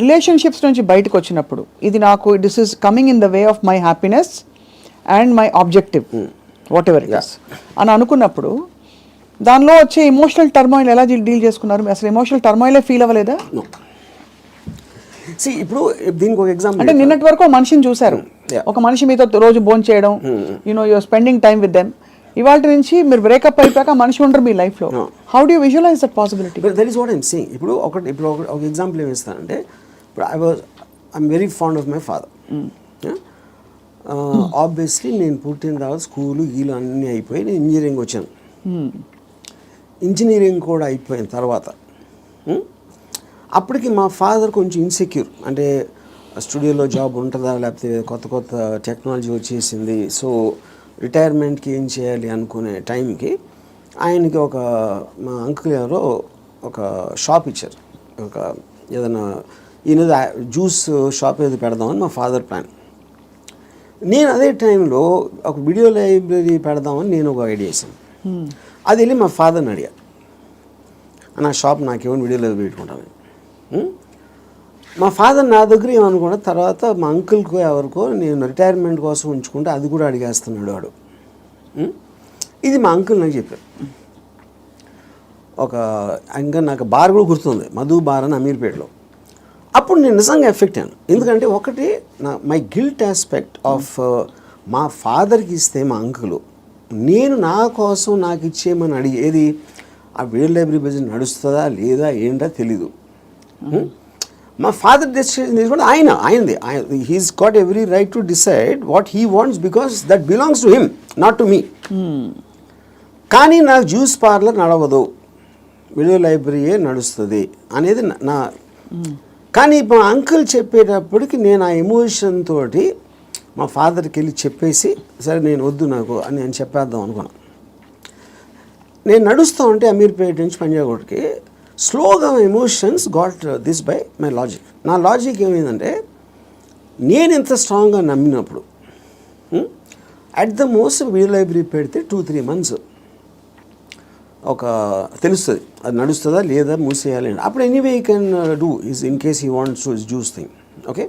రిలేషన్షిప్స్ నుంచి బయటకు వచ్చినప్పుడు ఇది నాకు this is coming in the way of my happiness and my objective what ever it is అని అనుకున్నప్పుడు దానిలో వచ్చే ఎమోషనల్ టర్మాయిల్ ఎలా డీల్ చేసుకున్నారు? అసలు ఎమోషనల్ టర్మాయిలే ఫీల్ అవ్వలేదా? ఇప్పుడు దీనికి ఒక ఎగ్జాంపుల్ అంటే నిన్నటి వరకు మనిషిని చూశారు, ఒక మనిషి మీతో రోజు భోజనం చేయడం, you're spending time with them. ఇవాళ నుంచి మీరు బ్రేకప్ అయిపోయాక మనిషి ఉండరు మీ లైఫ్లో. How do visualize that possibility? That is what I'm saying. ఇప్పుడు ఒక ఎగ్జాంపుల్ ఏమి ఇస్తానంటే, ఇప్పుడు I'm very fond of my father. Obviously నేను పుట్టిన తర్వాత స్కూలు గీలు అన్నీ అయిపోయి నేను ఇంజనీరింగ్ వచ్చాను. ఇంజనీరింగ్ కూడా అయిపోయిన తర్వాత అప్పటికి మా ఫాదర్ కొంచెం ఇన్సెక్యూర్, అంటే స్టూడియోలో జాబ్ ఉంటుందా, లేకపోతే కొత్త టెక్నాలజీ వచ్చేసింది, సో రిటైర్మెంట్కి ఏం చేయాలి అనుకునే టైంకి ఆయనకి మా అంకుల్ ఎవరో ఒక షాప్ ఇచ్చారు. ఏదైనా ఈయన జ్యూస్ షాప్ ఏదో పెడదామని మా ఫాదర్ ప్లాన్. నేను అదే టైంలో ఒక వీడియో లైబ్రరీ పెడదామని నేను ఒక ఐడియా చేశాను. అది వెళ్ళి మా ఫాదర్ని అడిగా, నా షాప్ నాకేమో వీడియో లైబ్రరీ పెట్టుకుంటాను. మా ఫాదర్ నా దగ్గర ఏమనుకున్నా, తర్వాత మా అంకుల్కో ఎవరికో నేను రిటైర్మెంట్ కోసం ఉంచుకుంటే అది కూడా అడిగేస్తున్నాడు వాడు. ఇది మా అంకుల్ నాకు చెప్పారు. ఇంకా నాకు బార్ కూడా గుర్తుంది, మధు బార్ అని అమీర్పేటలో. అప్పుడు నేను నిజంగా ఎఫెక్ట్ అయ్యాను. ఎందుకంటే ఒకటి మై గిల్ట్ ఆస్పెక్ట్ ఆఫ్ మా ఫాదర్కి ఇస్తే మా అంకులు, నేను నా కోసం నాకు ఇచ్చేయమని అడిగేది ఆ వీడియో లైబ్రరీ బిజినెస్ నడుస్తుందా లేదా ఏంటో తెలీదు. మా ఫాదర్ డెసిషన్ తీసుకుంటే ఆయనది. He's got every right to decide what he wants, because that belongs to him, not to me. కానీ నాకు జ్యూస్ పార్లర్ నడవదు, వీడియో లైబ్రరీయే నడుస్తుంది అనేది నా. కానీ మా అంకుల్ చెప్పేటప్పటికి నేను ఆ ఎమోషన్ తోటి మా ఫాదర్కి వెళ్ళి చెప్పేసి, సరే నేను వద్దు నాకు అని నేను చెప్పేద్దాం అనుకున్నాను. నేను నడుస్తూ ఉంటే అమీర్పేట నుంచి పంజాగుట్కి స్లోగా emotions got this by my logic. నా లాజిక్ ఏమైందంటే, నేను ఎంత స్ట్రాంగ్గా నమ్మినప్పుడు at the most video library పెడితే 2-3 months తెలుస్తుంది అది నడుస్తుందా లేదా మూసేయాలి. అప్పుడు anyway you can do is in case he wants to juice thing, okay.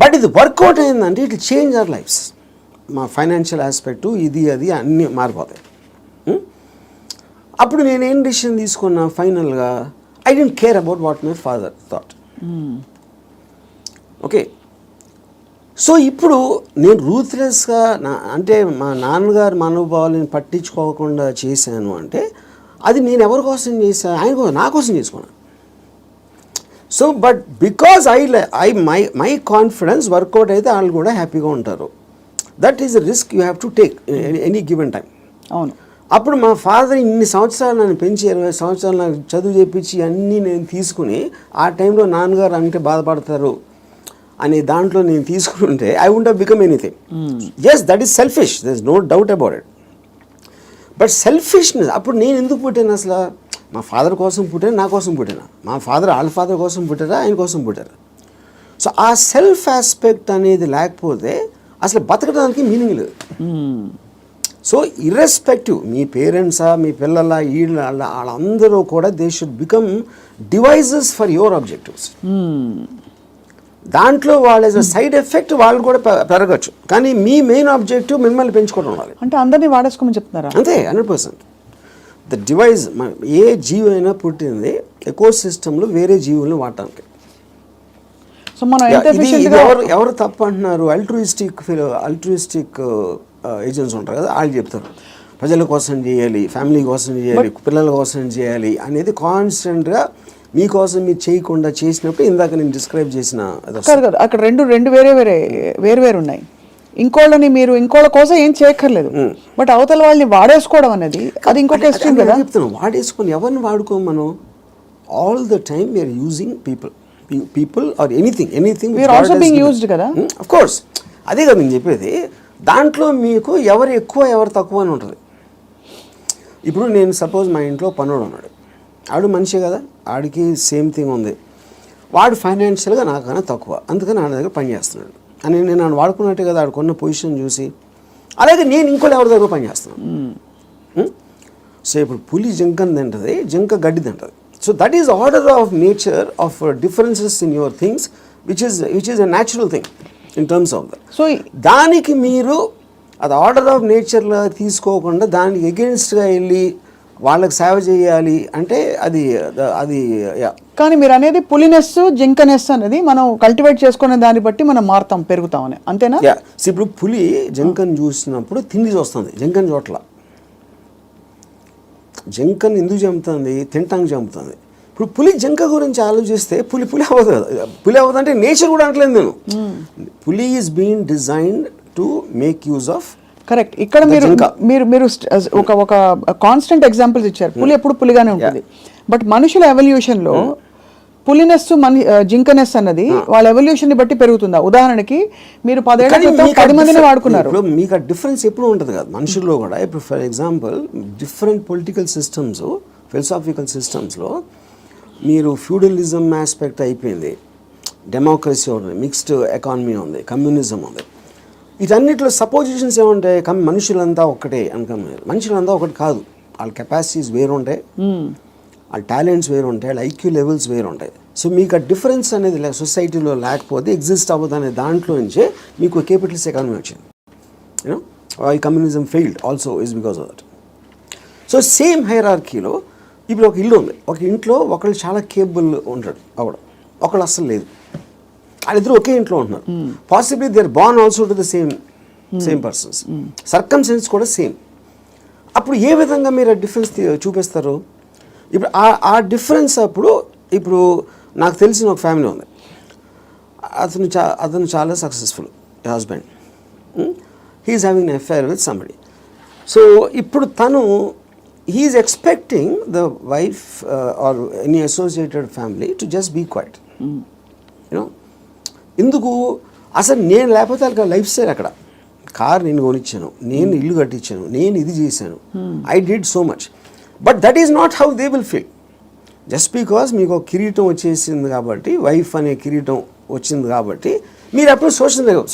But ఇది వర్కౌట్ అయిందంటే ఇట్ చేంజ్ అవర్ లైఫ్స్. మా ఫైనాన్షియల్ ఆస్పెక్టు ఇది అది అన్నీ మారిపోతాయి. అప్పుడు నేనేం డిసిషన్ తీసుకున్నా ఫైనల్గా, I don't care about what my father thought. Okay. So ఇప్పుడు నేను రూత్లెస్గా అంటే మా నాన్నగారు మనోభావాలను పట్టించుకోకుండా చేశాను అంటే అది నేను ఎవరి కోసం చేశాను? ఆయన కోసం, నా కోసం చేసుకున్నాను. So but because my confidence work out అయితే వాళ్ళు కూడా హ్యాపీగా ఉంటారు. That is the risk you have to take any given time. అవును. అప్పుడు మా ఫాదర్ ఇన్ని సంవత్సరాలు నన్ను పెంచి 20 సంవత్సరాలు నాకు చదువు చెప్పించి అన్నీ నేను తీసుకుని ఆ టైంలో నాన్నగారు అంటే బాధపడతారు అనే దాంట్లో నేను తీసుకుంటే I won't have become anything. Yes, that is selfish, there is no doubt about it. But selfishness, అప్పుడు నేను ఎందుకు పుట్టాను అసలు? మా ఫాదర్ కోసం పుట్టాను, నా కోసం పుట్టాను. మా ఫాదర్ వాళ్ళ ఫాదర్ కోసం పుట్టారా, ఆయన కోసం పుట్టారు. సో ఆ సెల్ఫ్ ఆస్పెక్ట్ అనేది లేకపోతే అసలు బతకడానికి మీనింగ్ లేదు. సో ఇర్రెస్పెక్టివ్ మీ పేరెంట్సా, మీ పిల్లల, వీళ్ళ వాళ్ళందరూ కూడా they should become devices for your objectives. దాంట్లో వాళ్ళ సైడ్ ఎఫెక్ట్ వాళ్ళు కూడా పెరగచ్చు, కానీ మీ మెయిన్ ఆబ్జెక్టివ్ మిమ్మల్ని పెంచుకోవడం ఉండాలి. అంటే అందరినీ వాడేసుకోమని చెప్తున్నారా? అంతే, 100%. ద డివైజ్, ఏ జీవి అయినా పుట్టింది ఎకో సిస్టంలో వేరే జీవులను వాడటానికి. సో మనం ఎవరు తప్పు అంటున్నారు? అల్ట్రూయిస్టిక్ ఏజెంట్స్ ఉంటారు కదా, వాళ్ళు చెప్తారు ప్రజల కోసం చేయాలి, ఫ్యామిలీ కోసం చేయాలి, పిల్లల కోసం చేయాలి అనేది కాన్స్టెంట్గా మీకోసం మీరు చేయకుండా చేసినప్పుడు ఇందాక నేను డిస్క్రైబ్ చేసిన కాదు, అక్కడ రెండు వేరే ఉన్నాయి. ఇంకోళ్ళ కోసం ఏం చేయక్కర్లేదు, బట్ అవతల వాళ్ళని వాడేసుకోవడం అనేది అది ఇంకొక ఎక్స్ట్రీమ్ కదా. చెప్తున్నాను, వాడేసుకొని ఎవరిని వాడుకోం మనం. All the time we're using people or anything we're also being used కదా. ఆఫ్ కోర్స్, అదే కదా నేను చెప్పేది. దాంట్లో మీకు ఎవరు ఎక్కువ ఎవరు తక్కువ అని ఉంటుంది. ఇప్పుడు నేను సపోజ్ మా ఇంట్లో పనుడు ఉన్నాడు, ఆడు మనిషి కదా, ఆడికి సేమ్ థింగ్ ఉంది, వాడు ఫైనాన్షియల్గా నాకన్నా తక్కువ, అందుకని నా దగ్గర పని చేస్తున్నాడు అని నేను నన్ను వాడుకున్నట్టే కదా ఆడుకున్న పొజిషన్ చూసి. అలాగే నేను ఇంకోటి ఎవరి దగ్గర పని చేస్తున్నాను. సో ఇప్పుడు పులి జింకని తింటుంది, జింక గడ్డి తింటుంది. So that is order of nature of differences in your things which is a natural thing in terms of that. So దానికి మీరు అది ఆర్డర్ ఆఫ్ నేచర్లో తీసుకోకుండా దానికి ఎగెన్స్ట్గా వెళ్ళి వాళ్ళకి సేవ చేయాలి అంటే అది కానీ మీరు అనేది పులినెస్ జింకనెస్ అనేది మనం కల్టివేట్ చేసుకునే దాన్ని బట్టి మనం మారుతాం, పెరుగుతామని, అంతేనా? ఇప్పుడు పులి జింకను చూసినప్పుడు తిండి చూస్తుంది, జింకను చోట్ల. జింకను ఎందుకు చంపుతుంది? తింటానికి చంపుతుంది. ఇప్పుడు పులి జింక గురించి ఆలోచిస్తే పులి అవ్వదు కదా. పులి అవ్వదు అంటే నేచర్ కూడా అనట్లేదు నేను. పులి is being designed to make use of. Correct. ఇక్కడ మీరు ఒక కాన్స్టెంట్ ఎగ్జాంపుల్స్ ఇచ్చారు. పులి ఎప్పుడు పులిగానే ఉంటుంది, బట్ మనుషుల ఎవల్యూషన్లో పులినెస్ జింకనెస్ అన్నది వాళ్ళ ఎవల్యూషన్ ని బట్టి పెరుగుతుందా? ఉదాహరణకి మీరు 10 ఏళ్ల క్రితం 10 మందిని వాడుకున్నారు, మీకు ఆ డిఫరెన్స్ ఎప్పుడు ఉంటుంది కదా మనుషుల్లో కూడా. ఇప్పుడు for example different political systems, philosophical సిస్టమ్స్లో మీరు ఫ్యూడలిజం ఆస్పెక్ట్ అయిపోయింది, డెమోక్రసీ ఉంది, మిక్స్డ్ ఎకానమీ ఉంది, కమ్యూనిజం ఉంది. వీటన్నిటిలో సపోజిషన్స్ ఏముంటాయి? మనుషులంతా ఒక్కటే అనుకున్నారు. మనుషులంతా ఒకటి కాదు, వాళ్ళ కెపాసిటీస్ వేరు ఉంటాయి, వాళ్ళ టాలెంట్స్ వేరు ఉంటాయి, వాళ్ళ ఐక్యూ లెవెల్స్ వేరు ఉంటాయి. సో మీకు ఆ డిఫరెన్స్ అనేది సొసైటీలో లేకపోతే ఎగ్జిస్ట్ అవ్వదు అనే దాంట్లో నుంచే మీకు క్యాపిటలిస్ట్ ఎకానమీ వచ్చింది. యూనో ఈ communism failed also is because of that. So same హైరార్కీలో ఇప్పుడు ఒక ఇల్లు ఉంది, ఒక ఇంట్లో ఒకళ్ళు చాలా కేపబుల్ ఉంటాడు అవడం, ఒకళ్ళు అస్సలు లేదు. వాళ్ళిద్దరు ఒకే ఇంట్లో ఉంటున్నారు. Possibly they are born also to the same persons, circumstances కూడా సేమ్. అప్పుడు ఏ విధంగా మీరు ఆ డిఫరెన్స్ చూపిస్తారు? ఇప్పుడు ఆ డిఫరెన్స్ అప్పుడు ఇప్పుడు నాకు తెలిసిన ఒక ఫ్యామిలీ ఉంది, అతను చాలా successful husband, he's having an affair with somebody. So ఇప్పుడు తను he's expecting the wife or any associated family to just be quiet. You know ఎందుకు? అసలు నేను లేకపోతే వాళ్ళకి లైఫ్ స్టైల్ అక్కడ, కార్ నేను కొనిచ్చాను, నేను ఇల్లు కట్టించాను, నేను ఇది చేశాను, I did so much, but that is not how they will feel. Just because మీకు ఒక కిరీటం వచ్చేసింది కాబట్టి, వైఫ్ అనే కిరీటం వచ్చింది కాబట్టి మీరు అప్పుడు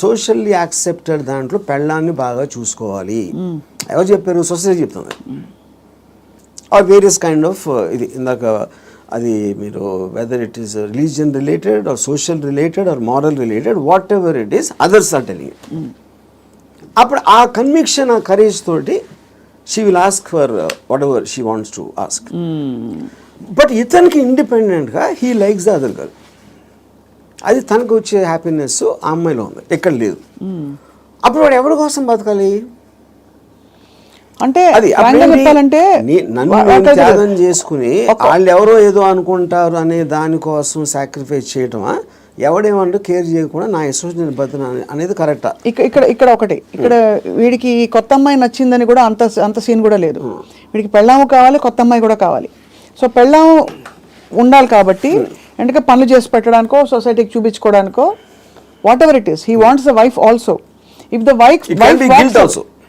సోషల్లీ యాక్సెప్టెడ్ దాంట్లో పెళ్ళాన్ని బాగా చూసుకోవాలి. ఎవరు చెప్పారు? సొసైటీ చెప్తుంది. ఆర్ వేరియస్ కైండ్ ఆఫ్ ఇది ఇందాక అది మీరు whether it is religion related or social related or moral related, whatever it is, others are telling. అప్పుడు ఆ కన్విక్షన్, ఆ కరేజ్ తోటి she will ask for whatever she wants to ask. But ఇతనికి ఇండిపెండెంట్గా he likes the other girl. అది తనకు వచ్చే happiness ఆ అమ్మాయిలో ఉంది, ఎక్కడ లేదు. అప్పుడు వాడు ఎవరి కోసం బతకాలి? అంటే అది చెప్పాలంటే నన్ను త్యాగం చేసుకుని వాళ్ళు ఎవరో ఏదో అనుకుంటారు అనే దానికోసం సాక్రిఫైస్ చేయటమా, ఎవడేమంటూ కేర్ చేయకుండా నా ఇష్టం నేను బతున్నా అనేది కరెక్టా? ఇక్కడ ఒకటి, ఇక్కడ వీడికి కొత్త అమ్మాయి నచ్చిందని కూడా అంత సీన్ కూడా లేదు. వీడికి పెళ్ళాము కావాలి, కొత్త అమ్మాయి కూడా కావాలి. సో పెళ్ళాము ఉండాలి కాబట్టి ఎందుకంటే పనులు చేసి పెట్టడానికో సొసైటీకి చూపించుకోవడానికో whatever it is, he wants the wife also. If the wife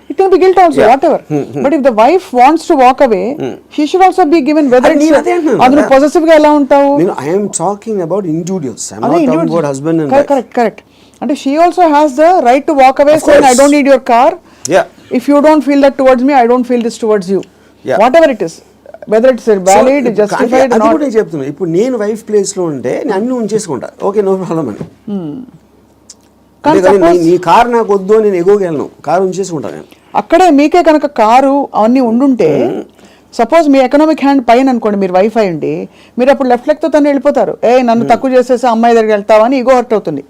it can be guilt also, whatever. But if the wife wants to walk away, she should also be given whether it's adunu possessive ga ela untavu. I am talking about individuals, I am not talking about husband and wife. Correct. And she also has the right to walk away saying I don't need your car. If you don't feel that towards me, I don't feel this towards you. Whatever it is, whether it's valid, justified or not. అది కూడా చెప్తున్నా. ఇప్పుడు నేను wife place లో ఉంటే నేను అన్ని ఉంచేసుకుంటా, okay no problem అని. నీ కారు నాకు వద్దు, నేను ఎగోగలను, కారు ఉంచేసుకుంటాను నేను. అక్కడే మీకే కనుక కారు అవన్నీ ఉండుంటే, సపోజ్ మీ ఎకనామిక్ హ్యాండ్ పైన అనుకోండి, మీరు వైఫ్ అయ్యండి, మీరు అప్పుడు లెఫ్ట్ లెగ్ తో తను వెళ్ళిపోతారు. నన్ను తక్కువ చేసేసి అమ్మాయి దగ్గరికి వెళ్తావా అని ఈగో హర్ట్ అవుతుంది.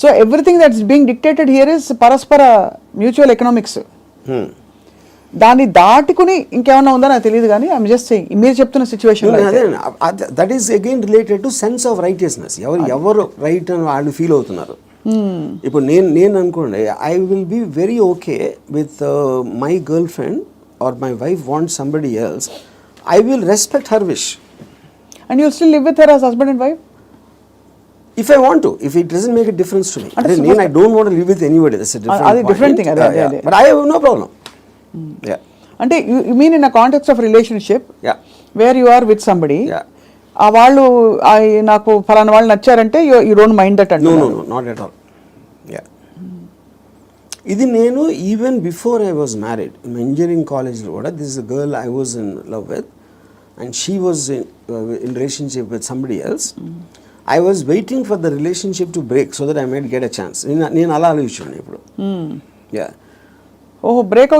So everything that's being dictated here is పరస్పర మ్యూచువల్ ఎకనామిక్స్. దాన్ని దాటుకుని ఇంకేమన్నా ఉందో నాకు తెలియదు, కానీ ఐఎమ్ జస్ట్ సేయింగ్ మీరు చెప్తున్న situation that is again related to sense of righteousness. ఎవరు రైట్ అని వాళ్ళు ఫీల్ అవుతున్నారు. ఇప్పుడు నేను అనుకోండి, I will be very okay with my girlfriend or my wife want somebody else, I will respect her wish. And you still live with her as husband and wife if I want to, if it doesn't make a difference to me. Then I don't want to live with anybody, that's a different thing. But I have no problem. అంటే you mean in a context of relationship where you are with somebody, ఆ వాళ్ళు నాకు ఫలానా వాళ్ళు నచ్చారంటే you don't mind that అంటే? No not at all. ఇది నేను even before I was married, engineering కాలేజ్లో కూడా this is a girl I was in love with and she was in relationship with somebody else. I was waiting for the relationship to break so that I might get a chance. నేను అలా ఆలోచించాను ఇప్పుడు. ఓహో, break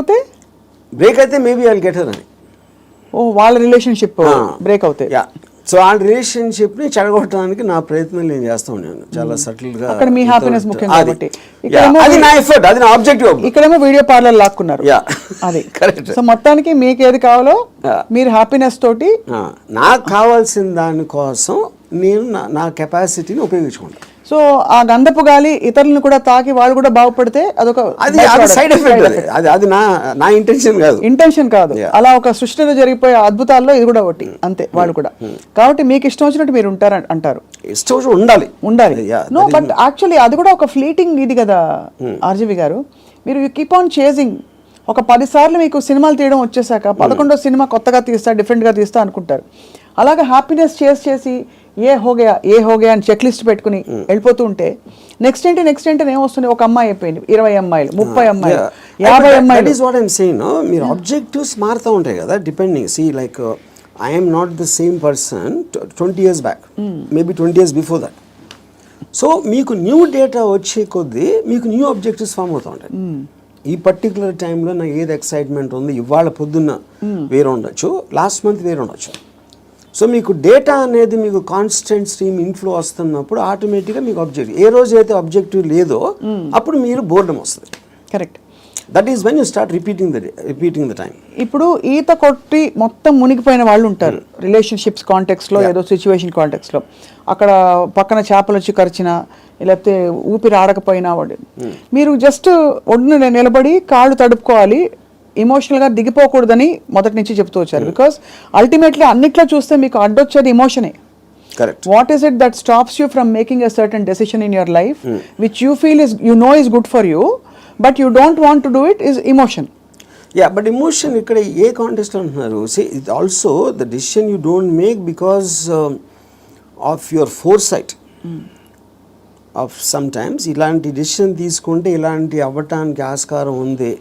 అయితే maybe I will get her అని. ఓహో, వాళ్ళ relationship break అవుతాయి. సో ఆ రిలేషన్షిప్ ని చెడగొట్టడానికి నా ప్రయత్నం నేను చేస్తూ ఉన్నాను చాలా సటిల్ గా. అక్కడ మీ హ్యాపీనెస్ ముఖ్యం కాబట్టి అది నా ఎఫర్ట్, అది నా ఆబ్జెక్టివ్. ఇక్కడేమో వీడియో పార్లర్ లాక్కున్నారు. అది కరెక్ట్. సో మొత్తానికి మీకు ఏది కావాలో మీరు హ్యాపీనెస్ తోటి, నాకు కావాల్సిన దానికోసం నేను నా కెపాసిటీని ఉపయోగించుకుంటాను. సో ఆ గంధపు గాలి ఇతరులను కూడా తాకి వాళ్ళు కూడా బాగుపడితే అదొక సైడ్ ఎఫెక్ట్. అది నా ఇంటెన్షన్ కాదు. అలా ఒక సృష్టిలో జరిగిపోయే అద్భుతాల్లో ఇది కూడా ఒకటి అంతే. వాళ్ళు కూడా కాబట్టి మీకు ఇష్టం వచ్చినట్టు మీరు ఉంటారు అంటారు. ఇష్టం ఉండాలి. నో, బట్ యాక్చువల్లీ అది కూడా ఒక ఫ్లీటింగ్ ఇది కదా ఆర్జీవి గారు. మీరు యూ కీప్ ఆన్ చేజింగ్. ఒక 10 సార్లు మీకు సినిమాలు తీయడం వచ్చేసాక 11వ సినిమా కొత్తగా తీస్తా, డిఫరెంట్గా తీస్తా అనుకుంటారు. అలాగే హ్యాపీనెస్ చేసి ఏ హోగయా అని చెక్ లిస్ట్ పెట్టుకుని వెళ్ళిపోతూ ఉంటే నెక్స్ట్ ఏంటి ఏమొస్తుంది? ఒక అమ్మాయి అయిపోయింది, 20 అమ్మాయిలు, 30 అమ్మాయిలు, 50 అమ్మాయిలు. That is what I am saying. మీరు ఆబ్జెక్టివ్స్ మారుతూ ఉంటాయి కదా, depending. See like I am not the same person 20 years back, maybe 20 years before that. So మీకు న్యూ డేటా వచ్చే కొద్దీ మీకు న్యూ ఆబ్జెక్టివ్స్ ఫామ్ అవుతూ ఉంటాయి. ఈ పర్టికులర్ టైంలో నాకు ఏది ఎక్సైట్మెంట్ ఉంది, ఇవాళ పొద్దున్న వేరే ఉండొచ్చు, లాస్ట్ మంత్ వేరే ఉండొచ్చు. సో మీకు డేటా అనేది మీకు కాన్స్టెంట్ స్ట్రీమ్ ఇన్ఫ్లో వస్తున్నప్పుడు ఆటోమేటిక్గా మీకు ఆబ్జెక్టివ్, ఏ రోజు అయితే ఆబ్జెక్టివ్ లేదో అప్పుడు మీరు బోర్డమ్ వస్తుంది. Correct. That is when you start repeating the time. ఇప్పుడు ఈత కొట్టి మొత్తం మునిగిపోయిన వాళ్ళు ఉంటారు రిలేషన్షిప్స్ కాంటెక్స్లో, ఏదో సిచ్యువేషన్ కాంటెక్స్లో. అక్కడ పక్కన చేపలు వచ్చి కరిచినా, లేకపోతే ఊపిరి ఆడకపోయినా వాడు, మీరు జస్ట్ ఒడ్డున నిలబడి కాళ్ళు తడుపుకోవాలి, ఎమోషనల్గా దిగిపోకూడదని మొదటి నుంచి చెప్తూ వచ్చారు. బికాస్ అల్టిమేట్లీ అన్నిట్లో చూస్తే మీకు అడ్డొచ్చేది ఎమోషనే. Correct. What is it that stops you from making a certain decision in your life which you feel is you know is good for you but you don't want to do it is emotion. But emotion ఇక్కడ ఏ contest అంటున్నారు? Say it also the decision you don't make because of your foresight of sometimes ఇలాంటి decision తీసుకుంటే ఇలాంటి అవ్వటానికి ఆస్కారం ఉంది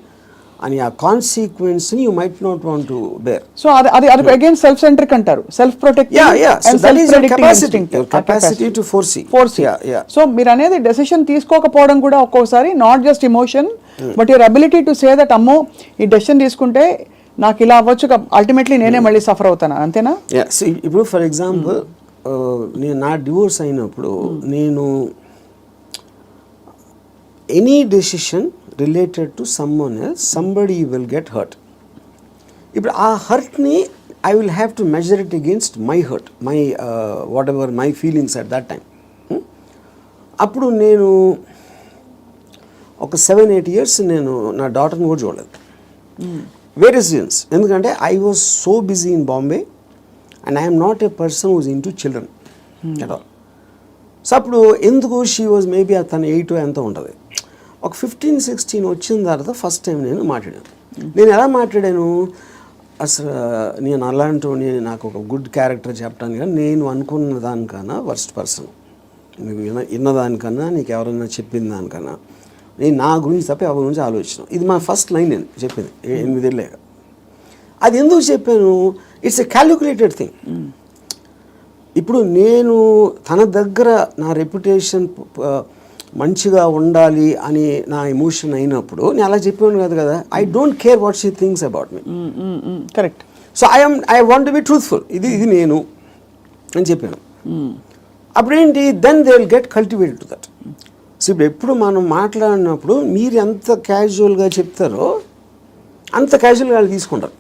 అని ఆ కాన్సిక్వెన్స్ ని you might not want to bear. So అది అగైన్ సెల్ఫ్ సెంట్రిక్ అంటారు, self protective and self predicting instinct, capacity to foresee. So మీరు అనేది డెసిషన్ తీసుకోకపోవడం కూడా ఒక్కోసారి not just emotion but your ability to say that అమ్మో ఈ డెసిషన్ తీసుకుంటే నాకు ఇలా అవ్వచ్చు, అల్టిమేట్లీ నేనే మళ్ళీ సఫర్ అవుతాను, అంతేనా? ఇప్పుడు ఫర్ ఎగ్జాంపుల్ నేను నా డివోర్స్ అయినప్పుడు నేను any decision related to someone else somebody will get hurt. ఇప్పుడు ఆ హర్ట్ని I will have to measure it against my hurt, my whatever my feelings at that time. అప్పుడు నేను ఒక 7-8 years నేను నా డాటర్ని కూడా చూడలేదు. Various reasons. ఎందుకంటే I was so busy in Bombay and I'm not a person who's into children at all. So అప్పుడు ఎందుకు షీ వాజ్ మేబీ తను 8 ఎంతో ఉంటుంది. ఒక 15-16 వచ్చిన తర్వాత ఫస్ట్ టైం నేను మాట్లాడాను. నేను ఎలా మాట్లాడాను, అసలు నేను అలాంటి నాకు ఒక గుడ్ క్యారెక్టర్ చెప్పడానికి కానీ నేను అనుకున్న దానికన్నా వర్స్ట్ పర్సన్, నీకు విన్నదానికన్నా నీకు ఎవరైనా చెప్పిన దానికన్నా నేను నా గురించి తప్ప ఎవరి గురించి ఆలోచించాను. ఇది మా ఫస్ట్ లైన్ నేను చెప్పింది 8 ఏళ్ళే. అది ఎందుకు చెప్పాను, ఇట్స్ ఎ క్యాలిక్యులేటెడ్ థింగ్. ఇప్పుడు నేను తన దగ్గర నా రెప్యుటేషన్ మంచిగా ఉండాలి అని నా ఎమోషన్ అయినప్పుడు నేను అలా చెప్పాను కాదు కదా. I don't care what she thinks about me. Correct. So I want to be truthful. ఇది నేను అని చెప్పాను. అప్పుడేంటి, then they will get cultivated to that. So ఇప్పుడు ఎప్పుడు మనం మాట్లాడినప్పుడు మీరు ఎంత క్యాజువల్గా చెప్తారో అంత క్యాజువల్గా వాళ్ళు తీసుకుంటారు.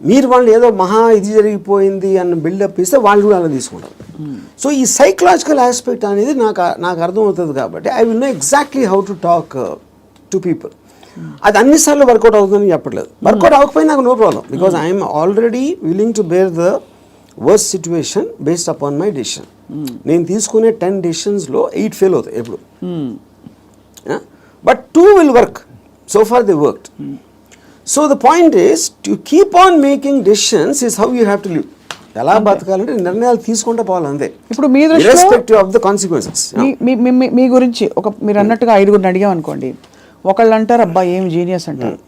మీరు వాళ్ళు ఏదో మహా ఇది జరిగిపోయింది అన్న బిల్డప్ ఇస్తే వాళ్ళు కూడా అలా తీసుకుంటారు. సో ఈ సైకలాజికల్ ఆస్పెక్ట్ అనేది నాకు అర్థమవుతుంది కాబట్టి I will know exactly how to talk to people. అది అన్నిసార్లు వర్కౌట్ అవుతుందని చెప్పట్లేదు. వర్కౌట్ అవ్వకపోయినా నాకు no problem, because I'm already willing to bear the worst situation based upon my decision. నేను తీసుకునే 10 డెసిషన్స్లో 8 ఫెయిల్ అవుతాయి ఎప్పుడు. But 2 will work. So far they worked. So the point is to keep on making decisions is how you have to live. ఎలా బతకాలంటే నిర్ణయాలు తీసుకుంటే పోవాలి అంతే. ఇప్పుడు మీ ఇర్రెస్పెక్టివ్ ఆఫ్ ద కాన్సిక్వెన్సెస్. మీ గురించి మీరు అన్నట్టుగా 5 అడిగాం అనుకోండి, ఒకళ్ళు అంటారు అబ్బా ఏం జీనియస్ అంటారు,